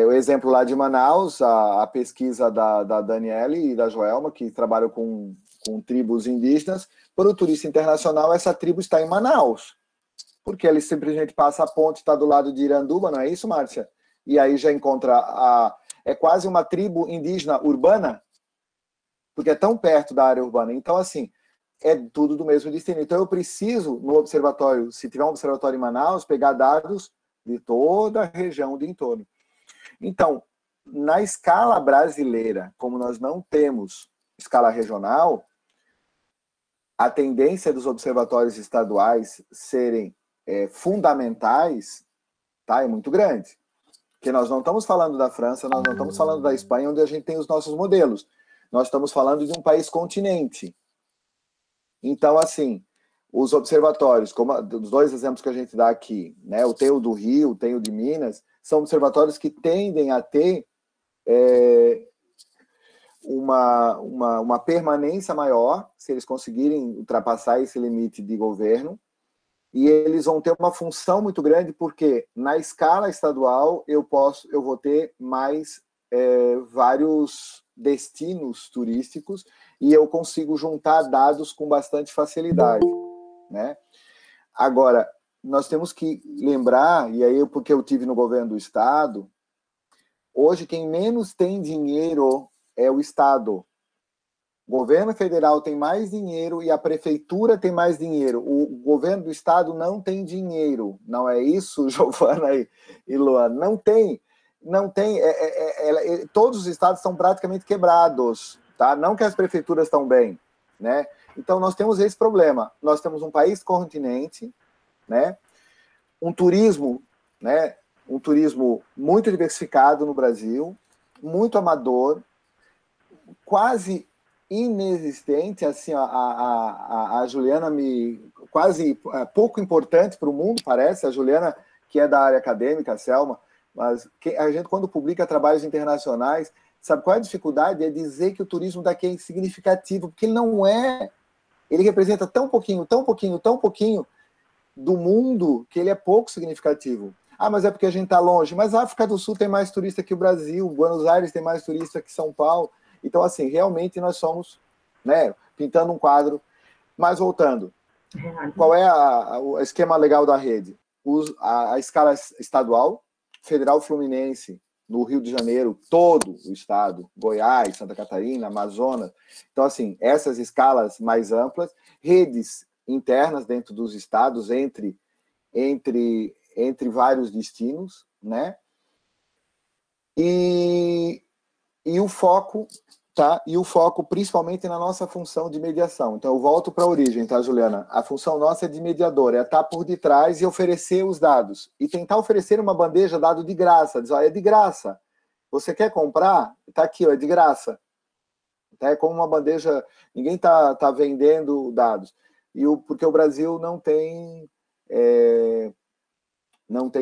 S2: O exemplo lá de Manaus, a pesquisa da Daniele e da Joelma, que trabalham com tribos indígenas, para o turista internacional, essa tribo está em Manaus, porque ele simplesmente passa a ponte, está do lado de Iranduba, não é isso, Márcia? E aí já encontra é quase uma tribo indígena urbana, porque é tão perto da área urbana. Então, assim, é tudo do mesmo destino. Então, eu preciso, no observatório, se tiver um observatório em Manaus, pegar dados de toda a região do entorno. Então, na escala brasileira, como nós não temos escala regional, a tendência dos observatórios estaduais serem fundamentais, tá, é muito grande. Porque nós não estamos falando da França, nós não estamos falando da Espanha, onde a gente tem os nossos modelos. Nós estamos falando de um país continente. Então, assim, os observatórios, como os dois exemplos que a gente dá aqui, né, o Tenho do Rio, o Tenho de Minas, são observatórios que tendem a ter uma permanência maior, se eles conseguirem ultrapassar esse limite de governo, e eles vão ter uma função muito grande, porque na escala estadual eu vou ter mais vários destinos turísticos e eu consigo juntar dados com bastante facilidade, né? Agora, nós temos que lembrar, e aí porque eu tive no governo do estado, hoje quem menos tem dinheiro é o estado. O governo federal tem mais dinheiro e a prefeitura tem mais dinheiro. O governo do estado não tem dinheiro. Não é isso, Giovana e Luana? Não tem. Não tem. Todos os estados estão praticamente quebrados. Tá? Não que as prefeituras estão bem. Né? Então, nós temos esse problema. Nós temos um país continente, né? Um turismo, né? Um turismo muito diversificado no Brasil, muito amador, quase inexistente, assim, a Juliana quase pouco importante para o mundo, parece, a Juliana, que é da área acadêmica, a Selma, mas a gente, quando publica trabalhos internacionais, sabe qual é a dificuldade? É dizer que o turismo daqui é insignificativo, porque ele não é, ele representa tão pouquinho do mundo, que ele é pouco significativo. Ah, mas é porque a gente está longe, mas a África do Sul tem mais turista que o Brasil, Buenos Aires tem mais turista que São Paulo. Então, assim, realmente nós somos, né, pintando um quadro. Mas, voltando, qual é o esquema legal da rede? A escala estadual, federal fluminense, no Rio de Janeiro, todo o estado, Goiás, Santa Catarina, Amazonas. Então, assim, essas escalas mais amplas, redes internas dentro dos estados, entre vários destinos, né? E o foco, tá? E o foco principalmente na nossa função de mediação. Então, eu volto para a origem, tá, Juliana? A função nossa é de mediador, é estar por detrás e oferecer os dados. E tentar oferecer uma bandeja dado de graça. Diz, ó, é de graça. Você quer comprar? Tá aqui, ó, é de graça. É como uma bandeja, ninguém tá vendendo dados. Porque o Brasil não tem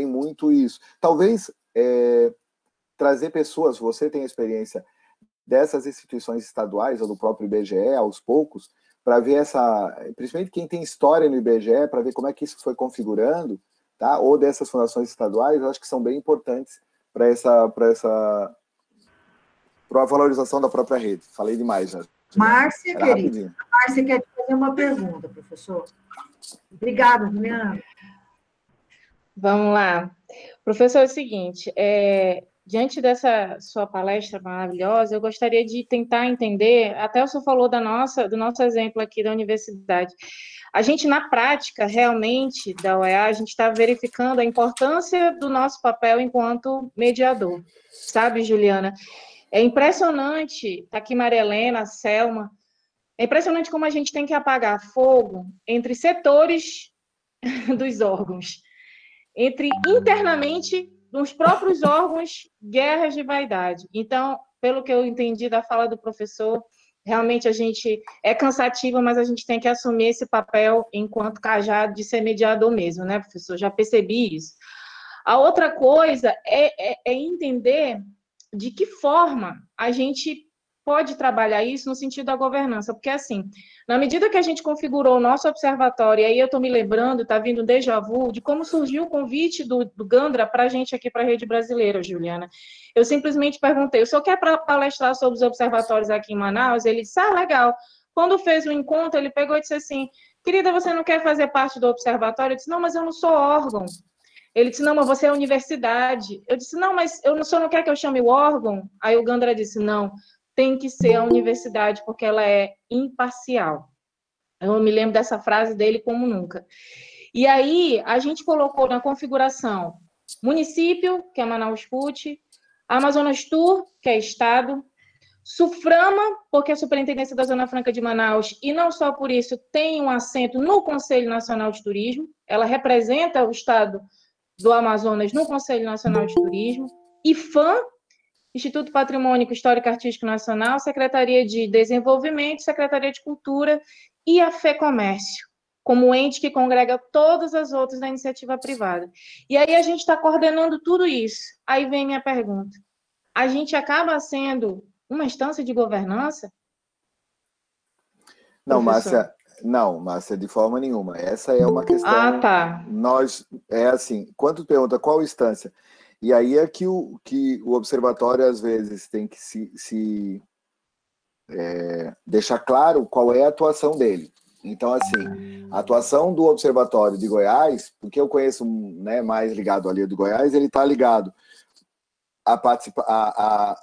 S2: muito isso. Talvez trazer pessoas, você tem experiência dessas instituições estaduais ou do próprio IBGE, aos poucos, para ver principalmente quem tem história no IBGE, para ver como é que isso foi configurando, tá? Ou dessas fundações estaduais, eu acho que são bem importantes para a valorização da própria rede. Falei demais, né?
S1: Márcia, querida, Márcia quer te fazer uma pergunta, professor. Obrigada, Juliana.
S4: Vamos lá. Professor, é o seguinte, diante dessa sua palestra maravilhosa, eu gostaria de tentar entender, até o senhor falou do nosso exemplo aqui da universidade. A gente, na prática, realmente, da UEA, a gente está verificando a importância do nosso papel enquanto mediador. Sabe, Juliana? É impressionante, está aqui Maria Helena, Selma, é impressionante como a gente tem que apagar fogo entre setores dos órgãos, entre internamente nos próprios órgãos, guerras de vaidade. Então, pelo que eu entendi da fala do professor, realmente a gente é cansativo, mas a gente tem que assumir esse papel enquanto cajado de ser mediador mesmo, né, professor? Já percebi isso. A outra coisa é entender de que forma a gente pode trabalhar isso no sentido da governança, porque assim, na medida que a gente configurou o nosso observatório, e aí eu estou me lembrando, está vindo um déjà vu, de como surgiu o convite do Gandra para a gente aqui para a Rede Brasileira, Juliana. Eu simplesmente perguntei, o senhor quer palestrar sobre os observatórios aqui em Manaus? Ele disse, legal. Quando fez o encontro, ele pegou e disse assim, querida, você não quer fazer parte do observatório? Eu disse, não, mas eu não sou órgão. Ele disse, não, mas você é universidade. Eu disse, não, mas o senhor não quer que eu chame o órgão? Aí o Gandra disse, não, tem que ser a universidade, porque ela é imparcial. Eu me lembro dessa frase dele como nunca. E aí, a gente colocou na configuração município, que é Manaus PUT, Amazonas Tour, que é estado, Suframa, porque é a Superintendência da Zona Franca de Manaus, e não só por isso, tem um assento no Conselho Nacional de Turismo, ela representa o estado do Amazonas no Conselho Nacional de Turismo, IPHAN, Instituto Patrimônio Histórico Artístico Nacional, Secretaria de Desenvolvimento, Secretaria de Cultura e a FEComércio, como ente que congrega todas as outras da iniciativa privada. E aí a gente está coordenando tudo isso. Aí vem minha pergunta. A gente acaba sendo uma instância de governança?
S2: Não,
S4: professor?
S2: Márcia, de forma nenhuma. Essa é uma questão...
S4: Ah, tá.
S2: É assim, quando tu pergunta qual instância, e aí é que o observatório, às vezes, tem que se deixar claro qual é a atuação dele. Então, assim, a atuação do Observatório de Goiás, porque eu conheço, né, mais ligado ali do Goiás, ele está ligado a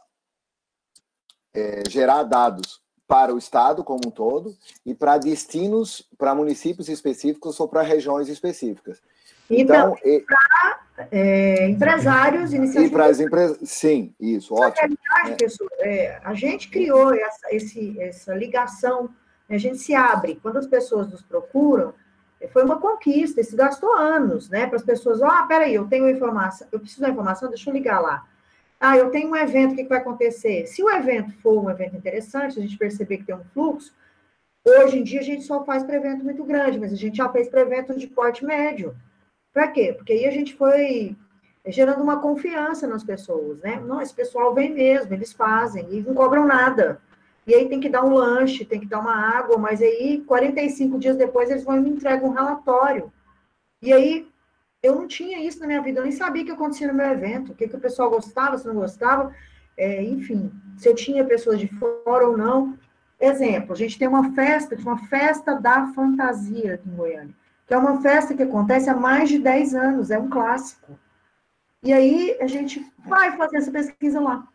S2: gerar dados para o Estado como um todo e para destinos, para municípios específicos ou para regiões específicas.
S1: Então, para empresários, iniciativas...
S2: E para as empresas, sim, isso, ótimo.
S1: Pessoal, a gente criou essa ligação, a gente se abre. Quando as pessoas nos procuram, foi uma conquista, isso gastou anos, né? Para as pessoas, peraí, eu tenho informação, eu preciso da informação, deixa eu ligar lá. Eu tenho um evento, o que vai acontecer? Se o evento for um evento interessante, a gente perceber que tem um fluxo, hoje em dia a gente só faz para evento muito grande, mas a gente já fez para evento de porte médio. Para quê? Porque aí a gente foi gerando uma confiança nas pessoas, né? Não, esse pessoal vem mesmo, eles fazem, e não cobram nada. E aí tem que dar um lanche, tem que dar uma água, mas aí 45 dias depois eles vão e me entregam um relatório. E aí eu não tinha isso na minha vida, eu nem sabia o que acontecia no meu evento, o que o pessoal gostava, se não gostava, enfim, se eu tinha pessoas de fora ou não. Exemplo, a gente tem uma festa da fantasia aqui em Goiânia, que é uma festa que acontece há mais de 10 anos, é um clássico. E aí a gente vai fazer essa pesquisa lá.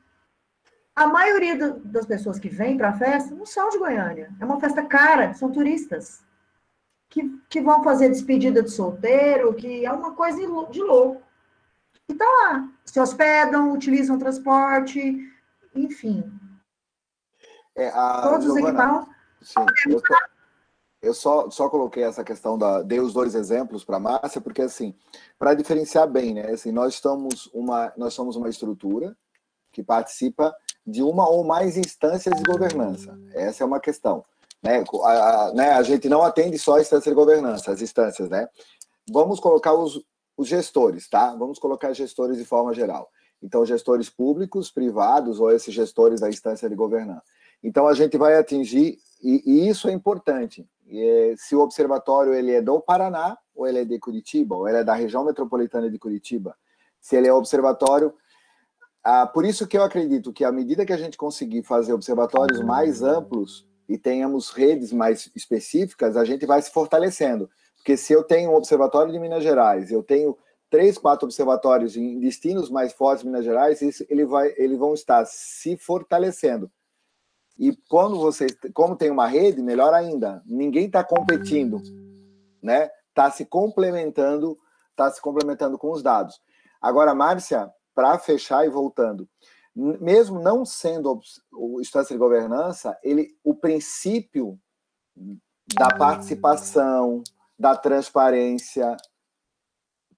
S1: A maioria das pessoas que vêm para a festa não são de Goiânia, é uma festa cara, são turistas. Que vão fazer despedida de solteiro, que é uma coisa de louco. E tá lá, se hospedam, utilizam transporte, enfim. Todos os equipamentos.
S2: Sim, eu só coloquei essa questão dei os dois exemplos para a Márcia, porque assim, para diferenciar bem, né? Assim, nós somos uma estrutura que participa de uma ou mais instâncias de governança. Essa é uma questão. A gente não atende só a instância de governança, as instâncias, né? Vamos colocar os gestores, tá? Vamos colocar gestores de forma geral. Então, gestores públicos, privados, ou esses gestores da instância de governança. Então, a gente vai atingir, e isso é importante, se o observatório ele é do Paraná, ou ele é de Curitiba, ou ele é da região metropolitana de Curitiba, se ele é observatório... por isso que eu acredito que, à medida que a gente conseguir fazer observatórios mais amplos, e tenhamos redes mais específicas, a gente vai se fortalecendo. Porque se eu tenho um observatório de Minas Gerais, eu tenho 3, 4 observatórios em destinos mais fortes de Minas Gerais, eles vão estar se fortalecendo. E como tem uma rede, melhor ainda, ninguém está competindo, né? Está se complementando com os dados. Agora, Márcia, para fechar e voltando, mesmo não sendo o instância de governança, o princípio da participação, da transparência,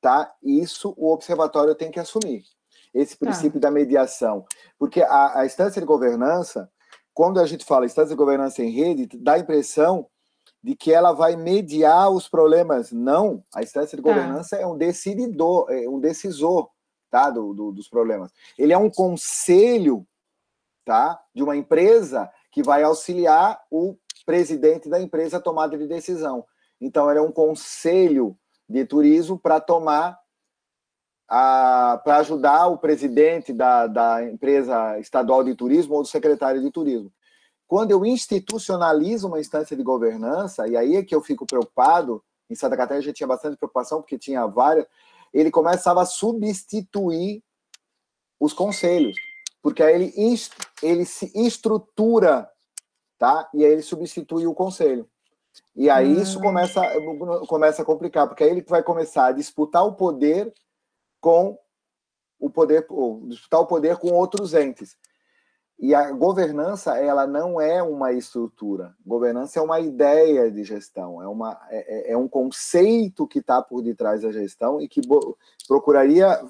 S2: tá? Isso o observatório tem que assumir. Esse princípio da mediação. Porque a instância de governança, quando a gente fala instância de governança em rede, dá a impressão de que ela vai mediar os problemas. Não, a instância de governança é um decididor, um decisor, tá, dos problemas. Ele é um conselho, tá, de uma empresa que vai auxiliar o presidente da empresa a tomada de decisão. Então, ele é um conselho de turismo para para ajudar o presidente da empresa estadual de turismo ou do secretário de turismo. Quando eu institucionalizo uma instância de governança, e aí é que eu fico preocupado, em Santa Catarina a gente tinha bastante preocupação, porque tinha várias, ele começava a substituir os conselhos, porque aí ele se estrutura, tá? E aí ele substitui o conselho. E aí isso começa a complicar, porque aí ele vai começar a disputar o poder com outros entes. E a governança, ela não é uma estrutura. Governança é uma ideia de gestão, é um conceito que está por detrás da gestão e que procuraria,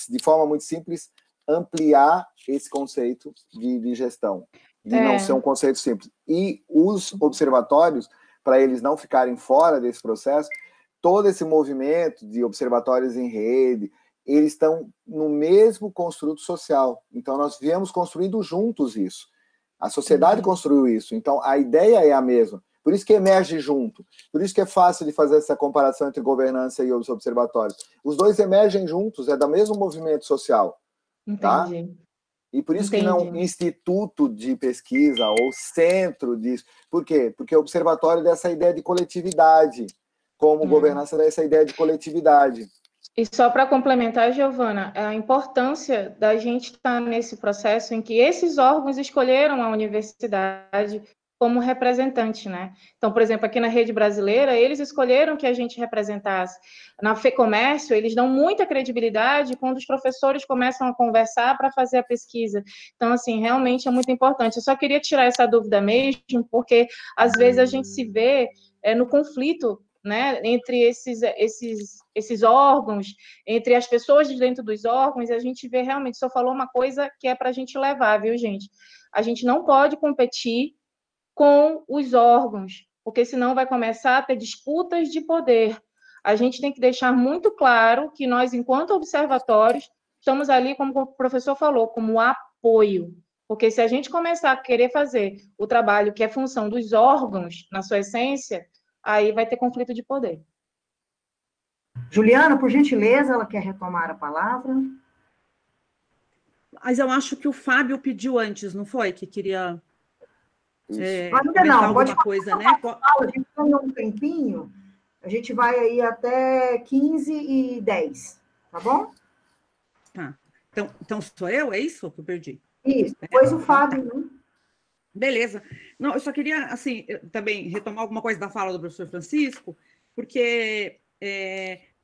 S2: de forma muito simples, ampliar esse conceito de gestão, de não ser um conceito simples. E os observatórios, para eles não ficarem fora desse processo, todo esse movimento de observatórios em rede, eles estão no mesmo construto social. Então, nós viemos construindo juntos isso. A sociedade construiu isso. Então, a ideia é a mesma. Por isso que emerge junto. Por isso que é fácil de fazer essa comparação entre governança e os observatórios. Os dois emergem juntos, é do mesmo movimento social. Tá?
S4: Entendi.
S2: E por isso que não instituto de pesquisa ou centro disso. Por quê? Porque o observatório dá essa ideia de coletividade, como governança dá essa ideia de coletividade.
S4: E só para complementar, Giovana, a importância da gente estar nesse processo em que esses órgãos escolheram a universidade como representante, né? Então, por exemplo, aqui na Rede Brasileira, eles escolheram que a gente representasse. Na FEComércio, eles dão muita credibilidade quando os professores começam a conversar para fazer a pesquisa. Então, assim, realmente é muito importante. Eu só queria tirar essa dúvida mesmo, porque às vezes a gente se vê no conflito, né, entre esses órgãos, entre as pessoas de dentro dos órgãos, e a gente vê realmente, só falou uma coisa que é para a gente levar, viu, gente? A gente não pode competir com os órgãos, porque senão vai começar a ter disputas de poder. A gente tem que deixar muito claro que nós, enquanto observatórios, estamos ali, como o professor falou, como apoio. Porque se a gente começar a querer fazer o trabalho que é função dos órgãos, na sua essência, aí vai ter conflito de poder.
S1: Juliana, por gentileza, ela quer retomar a palavra.
S3: Mas eu acho que o Fábio pediu antes, não foi? Que queria...
S1: ainda não, pode falar
S3: coisa, né?
S1: A gente tem um tempinho, a gente vai aí até 15h10, tá bom?
S3: Tá. Então sou eu, é isso que eu perdi?
S1: Isso, depois o Fábio, né?
S3: Beleza. Não, eu só queria, assim, também retomar alguma coisa da fala do professor Francisco, porque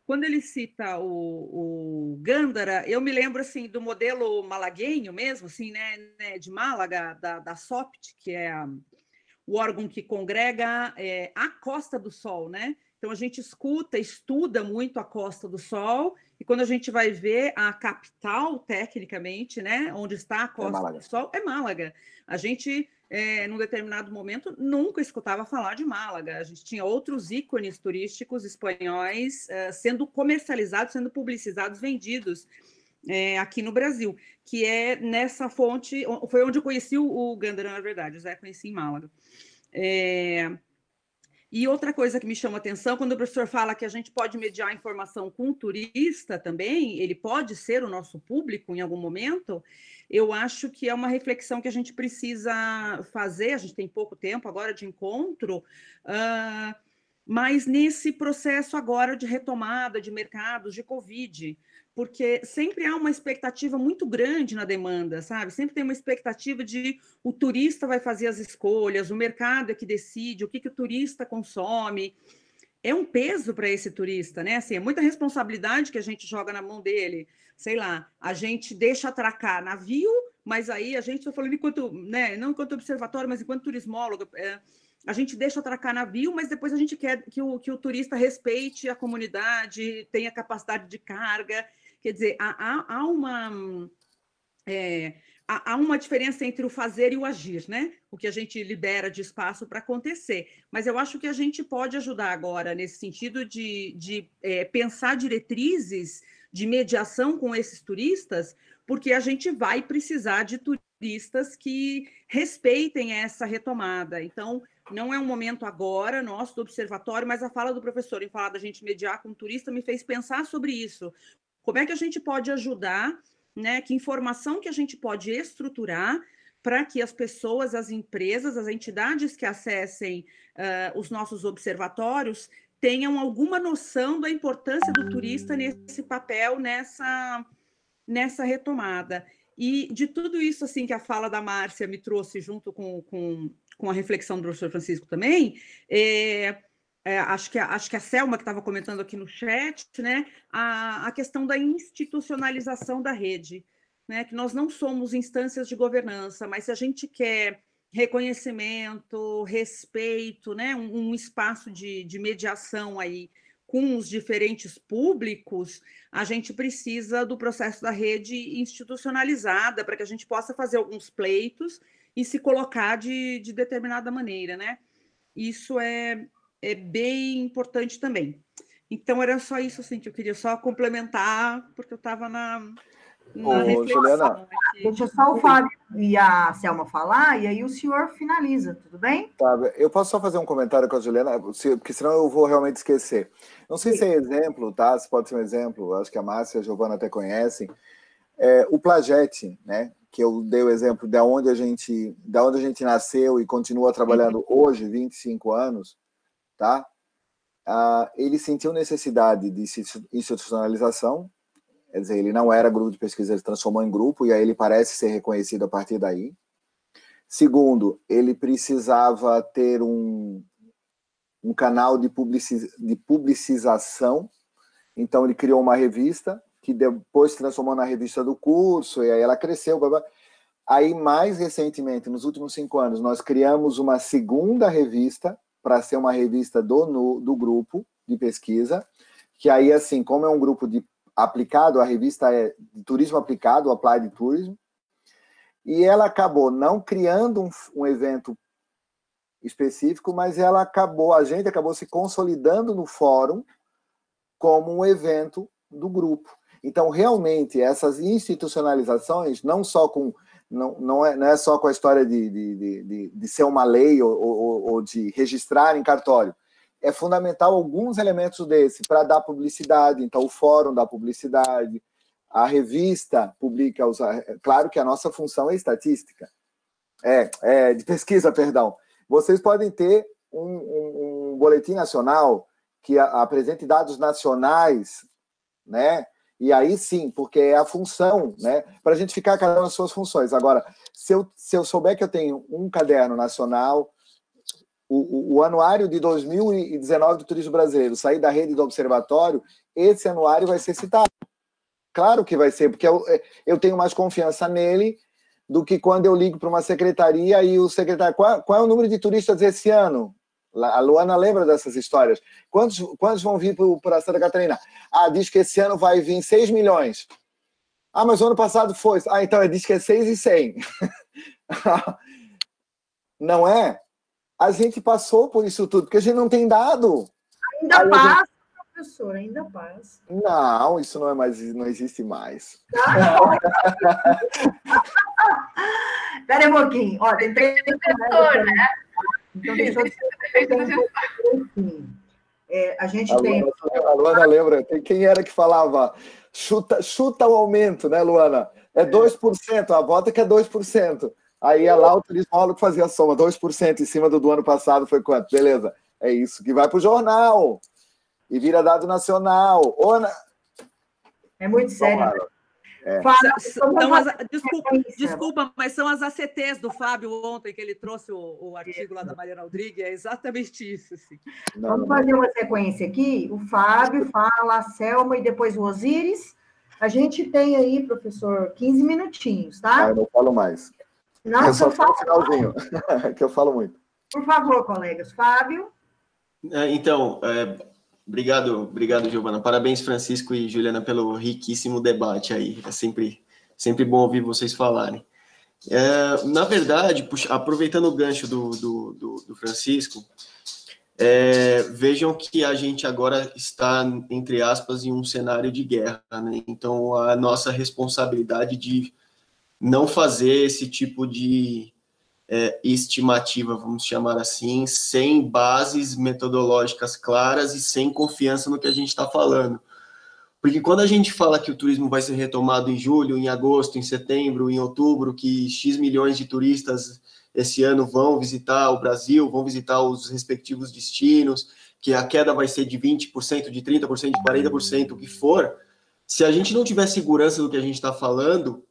S3: quando ele cita o Gândara, eu me lembro, assim, do modelo malaguenho mesmo, assim, né, de Málaga, da SOPT, que é o órgão que congrega a Costa do Sol, né? Então, a gente estuda muito a Costa do Sol, e quando a gente vai ver a capital, tecnicamente, né, onde está a Costa do Sol, é Málaga. A gente, num determinado momento, nunca escutava falar de Málaga. A gente tinha outros ícones turísticos espanhóis sendo comercializados, sendo publicizados, vendidos aqui no Brasil, que é nessa fonte, foi onde eu conheci o Gândara, na verdade, eu já conheci em Málaga. E outra coisa que me chama a atenção, quando o professor fala que a gente pode mediar a informação com o turista também, ele pode ser o nosso público em algum momento, eu acho que é uma reflexão que a gente precisa fazer, a gente tem pouco tempo agora de encontro, mas nesse processo agora de retomada de mercados, de Covid, porque sempre há uma expectativa muito grande na demanda, sabe? Sempre tem uma expectativa de o turista vai fazer as escolhas, o mercado é que decide o que o turista consome. É um peso para esse turista, né? Assim, é muita responsabilidade que a gente joga na mão dele. Sei lá, a gente deixa atracar navio, mas aí a gente, estou falando enquanto, né, não enquanto observatório, mas enquanto turismólogo, a gente deixa atracar navio, mas depois a gente quer que o turista respeite a comunidade, tenha capacidade de carga. Quer dizer, há uma diferença entre o fazer e o agir, né? O que a gente libera de espaço para acontecer. Mas eu acho que a gente pode ajudar agora nesse sentido de pensar diretrizes de mediação com esses turistas, porque a gente vai precisar de turistas que respeitem essa retomada. Então, não é um momento agora nosso do observatório, mas a fala do professor em falar da gente mediar com o turista me fez pensar sobre isso. Como é que a gente pode ajudar, né? Que informação que a gente pode estruturar para que as pessoas, as empresas, as entidades que acessem os nossos observatórios tenham alguma noção da importância do turista nesse papel, nessa retomada. E de tudo isso assim que a fala da Márcia me trouxe junto com a reflexão do professor Francisco também, acho que a Selma, que estava comentando aqui no chat, né, a questão da institucionalização da rede, né, que nós não somos instâncias de governança, mas se a gente quer reconhecimento, respeito, né, um espaço de mediação aí com os diferentes públicos, a gente precisa do processo da rede institucionalizada para que a gente possa fazer alguns pleitos e se colocar de determinada maneira, né? Isso é bem importante também. Então, era só isso, assim, que eu queria só complementar, porque eu estava na reflexão.
S2: Juliana,
S1: deixa só o Fábio e a Selma falar, e aí o senhor finaliza, tudo bem?
S2: tá, eu posso só fazer um comentário com a Juliana, porque senão eu vou realmente esquecer. Não sei se é exemplo, tá? Se pode ser um exemplo, acho que a Márcia e a Giovana até conhecem. O Plaget, né? Que eu dei o exemplo de onde a gente nasceu e continua trabalhando hoje, 25 anos, tá? Ele sentiu necessidade de institucionalização, quer dizer, ele não era grupo de pesquisa, ele se transformou em grupo, e aí ele parece ser reconhecido a partir daí. Segundo, ele precisava ter um canal de publicização, então ele criou uma revista, que depois se transformou na revista do curso, e aí ela cresceu. Blá, blá. Aí, mais recentemente, nos últimos 5 anos, nós criamos uma segunda revista, para ser uma revista do grupo de pesquisa, que aí, assim, como é um grupo aplicado, a revista é de turismo aplicado, Applied Tourism, e ela acabou não criando um evento específico, mas a gente acabou se consolidando no fórum como um evento do grupo. Então, realmente, essas institucionalizações, não é só com a história de ser uma lei ou de registrar em cartório. É fundamental alguns elementos desse para dar publicidade. Então, o fórum dá publicidade, a revista publica... Claro que a nossa função é estatística. De pesquisa, perdão. Vocês podem ter um boletim nacional que apresente dados nacionais, né? E aí sim, porque é a função, né? Para a gente ficar cada uma das suas funções. Agora, se eu souber que eu tenho um caderno nacional, o anuário de 2019 do Turismo Brasileiro sair da rede do Observatório, esse anuário vai ser citado. Claro que vai ser, porque eu tenho mais confiança nele do que quando eu ligo para uma secretaria e o secretário... Qual é o número de turistas esse ano? A Luana lembra dessas histórias. Quantos vão vir para Santa Catarina? Diz que esse ano vai vir 6 milhões. Mas o ano passado foi. Então diz que é 6 e 100. Não é? A gente passou por isso tudo, porque a gente não tem dado.
S1: Ainda passa, professor, ainda passa.
S2: Não, isso não existe mais.
S1: Espera um pouquinho. Ó, tem 3
S5: professor, né?
S1: Então, deixa eu a gente tem...
S2: A Luana lembra, quem era que falava chuta o aumento, né, Luana? É 2%, a volta que é 2%. Aí é lá o turismólogo que fazia a soma, 2% em cima do ano passado foi quanto? Beleza, é isso que vai para o jornal e vira dado nacional.
S1: É muito sério.
S3: Desculpa, mas são as ACTs do Fábio ontem, que ele trouxe o artigo lá da Mariana Rodrigues, é exatamente isso. Assim.
S1: Vamos fazer uma sequência aqui, o Fábio fala, a Selma e depois o Osíris. A gente tem aí, professor, 15 minutinhos, tá?
S2: Eu não falo mais.
S1: Não,
S2: eu só falo no finalzinho, que eu falo muito.
S1: Por favor, colegas. Fábio?
S6: Então, obrigado, Giovana. Parabéns, Francisco e Juliana, pelo riquíssimo debate aí. É sempre bom ouvir vocês falarem. Na verdade, aproveitando o gancho do Francisco, vejam que a gente agora está, entre aspas, em um cenário de guerra, né? Então, a nossa responsabilidade de não fazer esse tipo de estimativa, vamos chamar assim, sem bases metodológicas claras e sem confiança no que a gente está falando. Porque quando a gente fala que o turismo vai ser retomado em julho, em agosto, em setembro, em outubro, que X milhões de turistas esse ano vão visitar o Brasil, vão visitar os respectivos destinos, que a queda vai ser de 20%, de 30%, de 40%, o que for, se a gente não tiver segurança do que a gente está falando,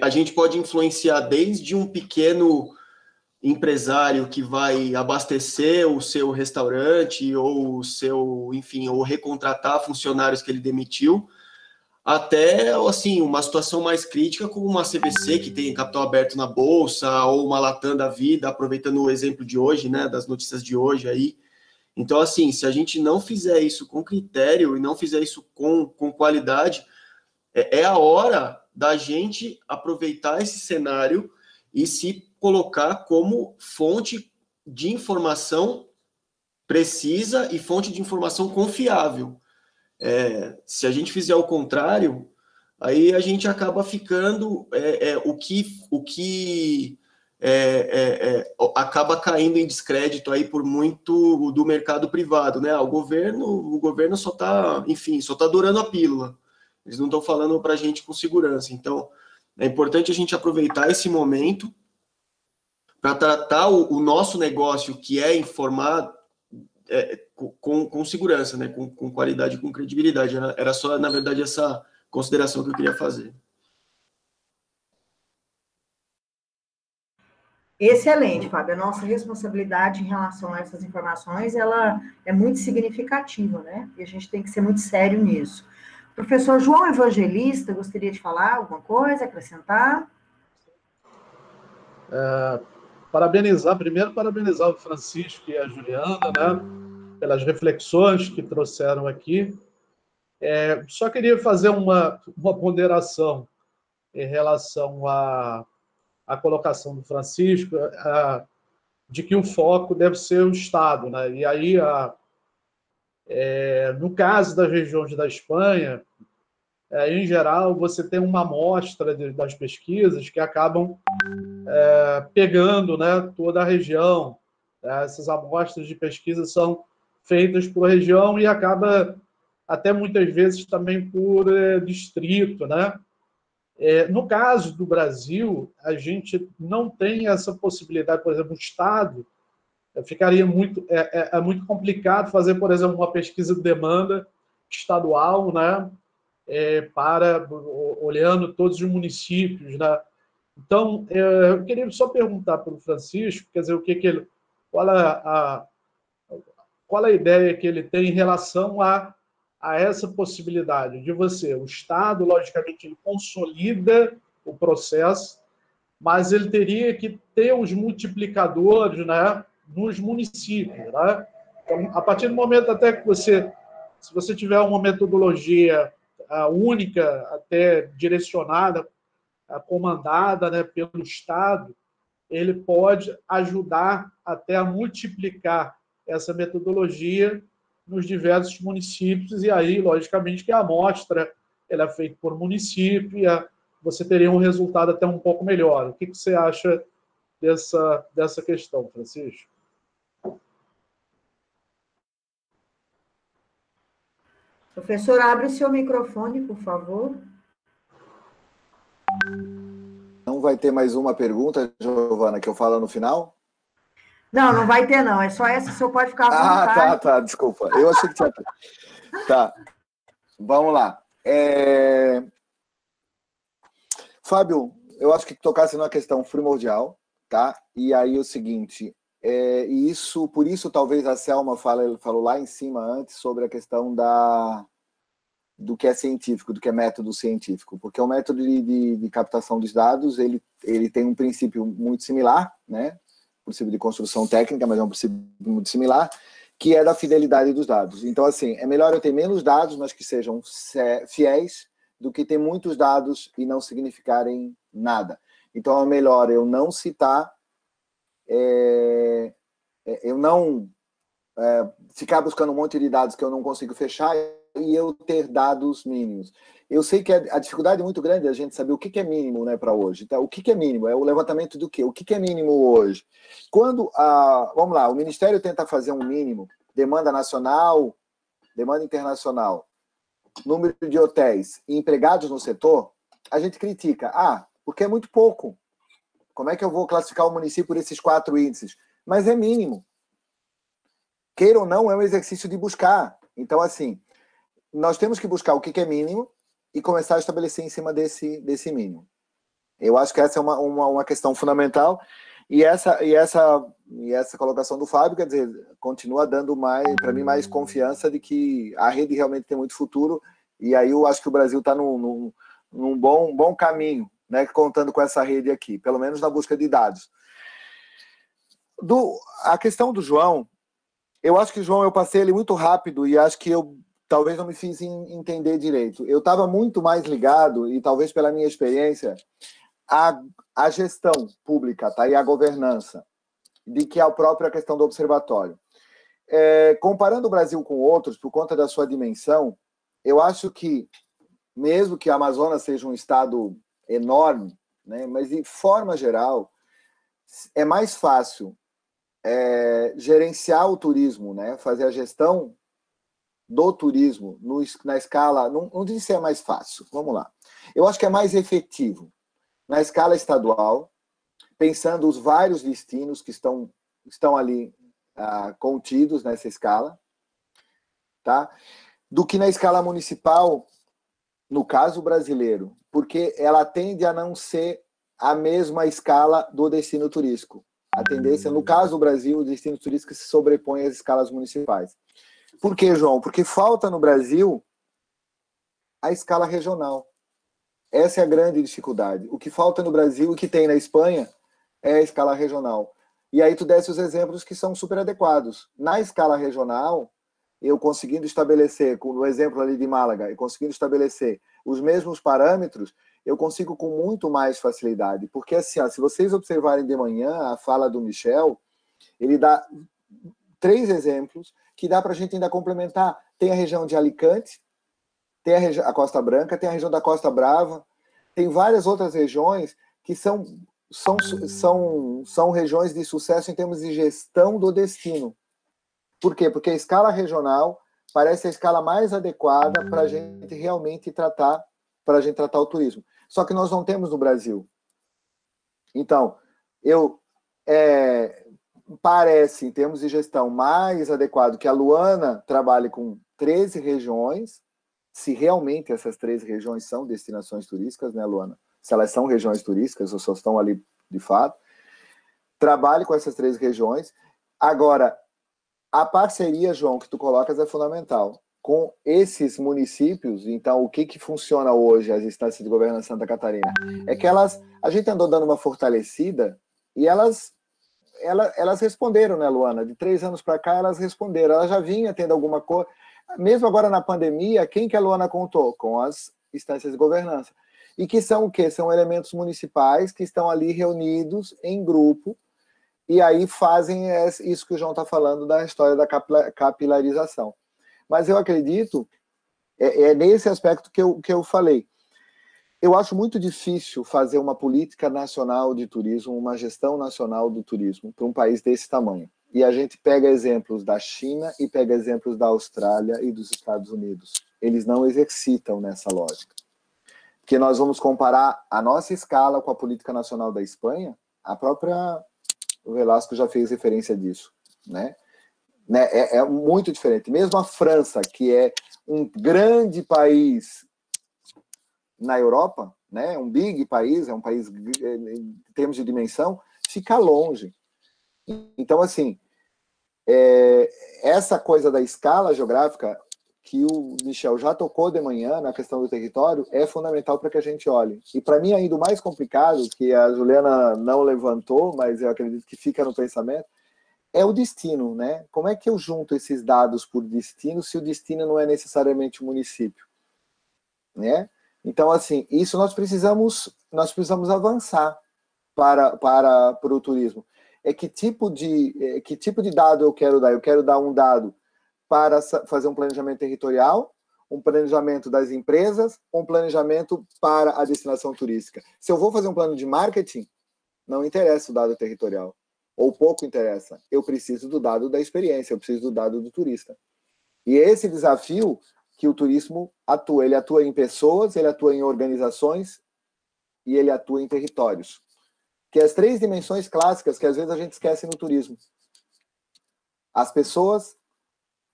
S6: a gente pode influenciar desde um pequeno empresário que vai abastecer o seu restaurante ou ou recontratar funcionários que ele demitiu, até, assim, uma situação mais crítica como uma CVC que tem capital aberto na bolsa ou uma Latam da vida, aproveitando o exemplo de hoje, né, das notícias de hoje aí. Então, assim, se a gente não fizer isso com critério e não fizer isso com qualidade, é a hora da gente aproveitar esse cenário e se colocar como fonte de informação precisa e fonte de informação confiável. Se a gente fizer o contrário, aí a gente acaba ficando acaba caindo em descrédito aí por muito do mercado privado, né? O governo só está dourando a pílula. Eles não estão falando para a gente com segurança. Então, é importante a gente aproveitar esse momento para tratar o nosso negócio, que é informar, com segurança, né? Com qualidade, com credibilidade. Era só, na verdade, essa consideração que eu queria fazer.
S1: Excelente, Fábio. A nossa responsabilidade em relação a essas informações, ela é muito significativa, né? E a gente tem que ser muito sério nisso. Professor João Evangelista, gostaria de falar alguma coisa, acrescentar?
S5: Primeiro parabenizar o Francisco e a Juliana, né, pelas reflexões que trouxeram aqui. Só queria fazer uma ponderação em relação à colocação do Francisco, de que o foco deve ser o Estado, né? E aí, no caso das regiões da Espanha, em geral, você tem uma amostra das pesquisas que acabam pegando, né, toda a região. Essas amostras de pesquisa são feitas por região e acaba até muitas vezes também por distrito, né? No caso do Brasil, a gente não tem essa possibilidade. Por exemplo, o Estado ficaria muito complicado fazer, por exemplo, uma pesquisa de demanda estadual, né? Olhando todos os municípios, né? Então, eu queria só perguntar para o Francisco, quer dizer, qual a ideia que ele tem em relação a essa possibilidade de o Estado, logicamente, ele consolida o processo, mas ele teria que ter os multiplicadores, né, nos municípios, né? Então, a partir do momento até que se você tiver uma metodologia única, até direcionada, comandada, né, pelo Estado, ele pode ajudar até a multiplicar essa metodologia nos diversos municípios, e aí, logicamente, que a amostra ela é feita por município, e você teria um resultado até um pouco melhor. O que você acha dessa questão, Francisco?
S1: Professor, abre o seu microfone, por favor.
S2: Não vai ter mais uma pergunta, Giovana, que eu falo no final?
S1: Não vai ter, não. É só essa, o senhor pode ficar à vontade.
S2: Tá, desculpa. Eu achei que tinha... Tá, vamos lá. Fábio, eu acho que tocasse numa questão primordial, tá? E aí o seguinte, por isso talvez a Selma falou lá em cima antes sobre a questão do que é científico, do que é método científico, porque o método de captação dos dados, ele tem um princípio muito similar, né? Princípio de construção técnica, mas é um princípio muito similar, que é da fidelidade dos dados. Então, assim, é melhor eu ter menos dados, mas que sejam fiéis, do que ter muitos dados e não significarem nada. Então, é melhor eu não citar, eu não ficar buscando um monte de dados que eu não consigo fechar e eu ter dados mínimos. Eu sei que a dificuldade é muito grande a gente saber o que é mínimo, né, para hoje. Então, o que é mínimo? É o levantamento do quê? O que é mínimo hoje? Quando, vamos lá, o Ministério tenta fazer um mínimo, demanda nacional, demanda internacional, número de hotéis e empregados no setor, a gente critica. Porque é muito pouco. Como é que eu vou classificar o município por esses 4 índices? Mas é mínimo. Queira ou não, é um exercício de buscar. Então, assim, nós temos que buscar o que é mínimo e começar a estabelecer em cima desse mínimo. Eu acho que essa é uma questão fundamental, e essa colocação do Fábio, quer dizer, continua dando para mim mais confiança de que a rede realmente tem muito futuro, e aí eu acho que o Brasil está num bom caminho, né, contando com essa rede aqui, pelo menos na busca de dados. A questão do João, Eu acho que, João, eu passei ele muito rápido e acho que eu talvez não me fiz entender direito. Eu estava muito mais ligado, e talvez pela minha experiência, à gestão pública, tá? E à governança, de que a própria questão do observatório. Comparando o Brasil com outros, por conta da sua dimensão, eu acho que, mesmo que a Amazonas seja um estado enorme, né, mas de forma geral, é mais fácil gerenciar o turismo, né, fazer a gestão do turismo na escala, não disse se é mais fácil, vamos lá. Eu acho que é mais efetivo na escala estadual, pensando os vários destinos que estão ali contidos nessa escala, tá? Do que na escala municipal, no caso brasileiro, porque ela tende a não ser a mesma escala do destino turístico. A tendência, no caso do Brasil, o destino turístico se sobrepõe às escalas municipais. Por quê, João? Porque falta no Brasil a escala regional. Essa é a grande dificuldade. O que falta no Brasil e que tem na Espanha é a escala regional. E aí tu desce os exemplos que são super adequados. Na escala regional, eu conseguindo estabelecer, no exemplo ali de Málaga, eu conseguindo estabelecer os mesmos parâmetros, eu consigo com muito mais facilidade. Porque, assim, se vocês observarem de manhã a fala do Michel, ele dá 3 exemplos que dá para a gente ainda complementar. Tem a região de Alicante, tem a Costa Branca, tem a região da Costa Brava, tem várias outras regiões que são regiões de sucesso em termos de gestão do destino. Por quê? Porque a escala regional parece a escala mais adequada para a gente realmente tratar o turismo. Só que nós não temos no Brasil. Então, parece, em termos de gestão, mais adequado que a Luana trabalhe com 13 regiões, se realmente essas 13 regiões são destinações turísticas, né, Luana? Se elas são regiões turísticas ou só estão ali de fato. Trabalhe com essas 13 regiões. Agora, a parceria, João, que tu colocas é fundamental. Com esses municípios, então, o que funciona hoje, as instâncias de governança de Santa Catarina? É que a gente andou dando uma fortalecida e elas responderam, né, Luana? De 3 anos para cá, elas responderam. Ela já vinha tendo alguma coisa. Mesmo agora na pandemia, quem que a Luana contou? Com as instâncias de governança. E que são o quê? São elementos municipais que estão ali reunidos em grupo e aí fazem isso que o João está falando da história da capilarização. Mas eu acredito, nesse aspecto que eu falei. Eu acho muito difícil fazer uma política nacional de turismo, uma gestão nacional do turismo para um país desse tamanho. E a gente pega exemplos da China e pega exemplos da Austrália e dos Estados Unidos. Eles não exercitam nessa lógica. Porque nós vamos comparar a nossa escala com a política nacional da Espanha, o Velasco já fez referência disso, né? É muito diferente. Mesmo a França, que é um grande país na Europa, né? Um big país, é um país em termos de dimensão, fica longe. Então, assim, essa coisa da escala geográfica que o Michel já tocou de manhã na questão do território é fundamental para que a gente olhe. E para mim ainda o mais complicado, que a Juliana não levantou, mas eu acredito que fica no pensamento, é o destino, né? Como é que eu junto esses dados por destino se o destino não é necessariamente o município, né? Então, assim, isso nós precisamos avançar para o turismo. Que tipo de dado eu quero dar? Eu quero dar um dado para fazer um planejamento territorial, um planejamento das empresas, um planejamento para a destinação turística. Se eu vou fazer um plano de marketing, não interessa o dado territorial, ou pouco interessa. Eu preciso do dado da experiência, eu preciso do dado do turista. E esse desafio que o turismo atua. Ele atua em pessoas, ele atua em organizações e ele atua em territórios. Que as 3 dimensões clássicas que às vezes a gente esquece no turismo. As pessoas,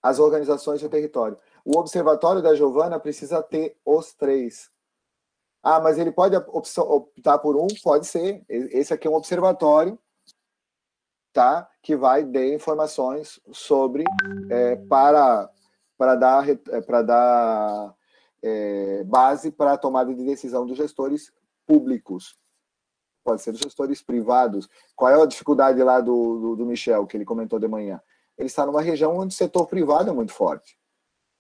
S2: as organizações e o território. O observatório da Giovana precisa ter os 3. Mas ele pode optar por um? Pode ser. Esse aqui é um observatório, tá? Que vai dar informações sobre para dar base para a tomada de decisão dos gestores públicos. Pode ser dos gestores privados. Qual é a dificuldade lá do Michel, que ele comentou de manhã? ele está numa região onde o setor privado é muito forte.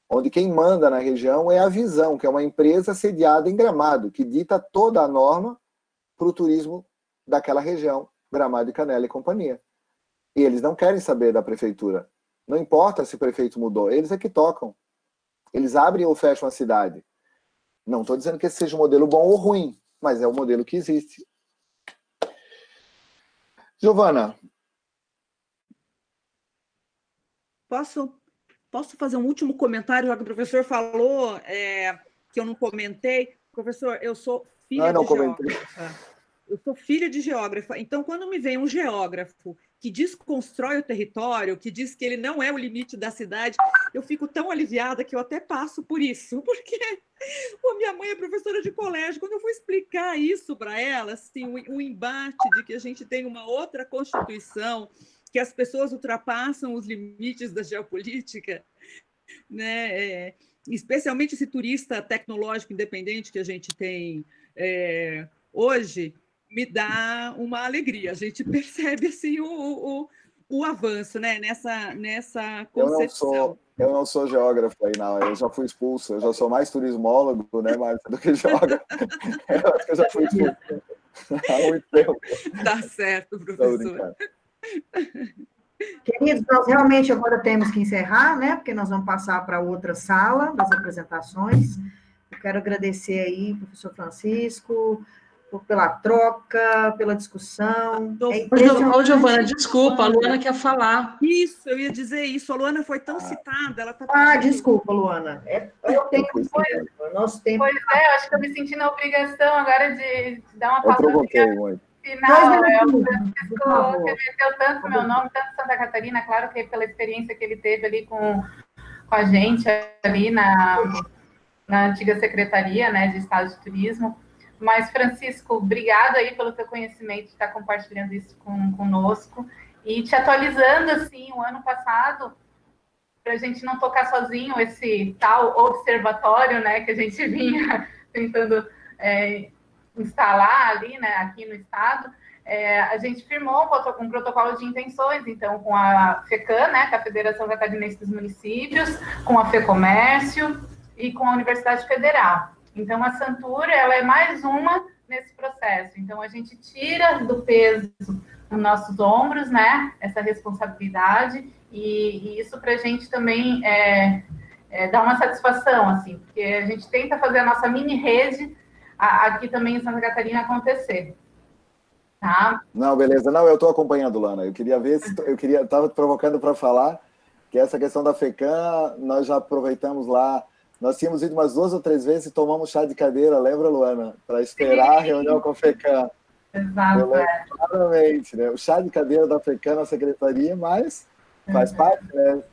S2: Onde quem manda na região é a Visão, que é uma empresa sediada em Gramado, que dita toda a norma para o turismo daquela região, Gramado e Canela e companhia. E eles não querem saber da prefeitura. Não importa se o prefeito mudou, eles é que tocam. Eles abrem ou fecham a cidade. Não estou dizendo que esse seja um modelo bom ou ruim, mas é o modelo que existe. Giovana.
S3: Posso fazer um último comentário, já que o professor falou que eu não comentei? Professor, eu sou filha de geógrafa. Eu sou filha de geógrafa. Então, quando me vem um geógrafo que desconstrói o território, que diz que ele não é o limite da cidade, eu fico tão aliviada que eu até passo por isso, porque minha mãe é professora de colégio. Quando eu fui explicar isso para ela, assim, o embate de que a gente tem uma outra Constituição, que as pessoas ultrapassam os limites da geopolítica, né? Especialmente esse turista tecnológico independente que a gente tem hoje, me dá uma alegria. A gente percebe assim, o avanço, né? nessa concepção.
S2: Eu não sou geógrafo aí, não. Eu já fui expulso. Eu já sou mais turismólogo, né, Márcia, do que geógrafo. Eu acho que eu já fui expulso há muito tempo.
S3: Tá certo, professor.
S1: Queridos, nós realmente agora temos que encerrar, né? Porque nós vamos passar para outra sala das apresentações. Eu quero agradecer aí, professor Francisco, pela troca, pela discussão.
S7: Ô, Giovana, desculpa, a Luana quer falar.
S3: Isso, eu ia dizer isso. A Luana foi tão citada. Ela tá
S1: desculpa, Luana. Eu tenho nosso tempo.
S8: Pois é, eu acho que eu me senti na obrigação agora de dar uma palavra.
S2: Eu provoquei muito.
S8: Final, o Francisco remeteu tanto meu nome, tanto Santa Catarina, claro que pela experiência que ele teve ali com a gente ali na antiga Secretaria, né, de Estado de Turismo. Mas, Francisco, obrigado aí pelo teu conhecimento, de estar compartilhando isso conosco e te atualizando, assim, o ano passado, para a gente não tocar sozinho esse tal observatório, né, que a gente vinha tentando instalar ali, né, aqui no estado. A gente firmou um protocolo de intenções, então, com a FECAM, né, com a Federação Catarinense dos Municípios, com a FEComércio e com a Universidade Federal. Então, a Santur, ela é mais uma nesse processo. Então, a gente tira do peso nos nossos ombros, né, essa responsabilidade, e isso para a gente também dá uma satisfação, assim, porque a gente tenta fazer a nossa mini-rede aqui também em Santa Catarina acontecer. Tá?
S2: Não, beleza. Não, eu estou acompanhando, Lana. Eu queria ver se... Estava provocando para falar que essa questão da FECAM, nós já aproveitamos lá. Nós tínhamos ido umas 2 ou 3 vezes e tomamos chá de cadeira, lembra, Luana? Para esperar a reunião com a FECAM.
S8: Exato.
S2: Claramente, né? O chá de cadeira da FECAM na secretaria, mas faz parte, né?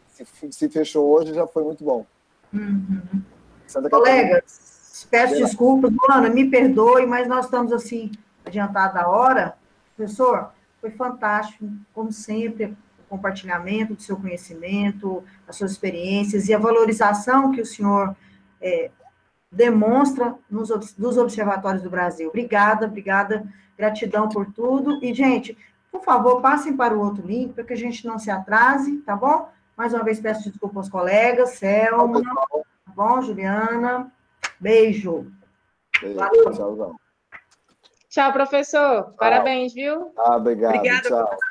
S2: Se fechou hoje, já foi muito bom.
S1: Colegas, peço desculpas, Luana, me perdoe, mas nós estamos, assim, adiantados da hora. Professor, foi fantástico, como sempre, compartilhamento do seu conhecimento, as suas experiências e a valorização que o senhor demonstra dos observatórios do Brasil. Obrigada, gratidão por tudo. E, gente, por favor, passem para o outro link, para que a gente não se atrase, tá bom? Mais uma vez, peço desculpa aos colegas, Selma, tá bom, Juliana? Beijo.
S2: Valeu. Tchauzão.
S4: Tchau, professor. Parabéns, viu?
S2: Obrigado.
S3: Obrigada,
S2: tchau.
S3: professor.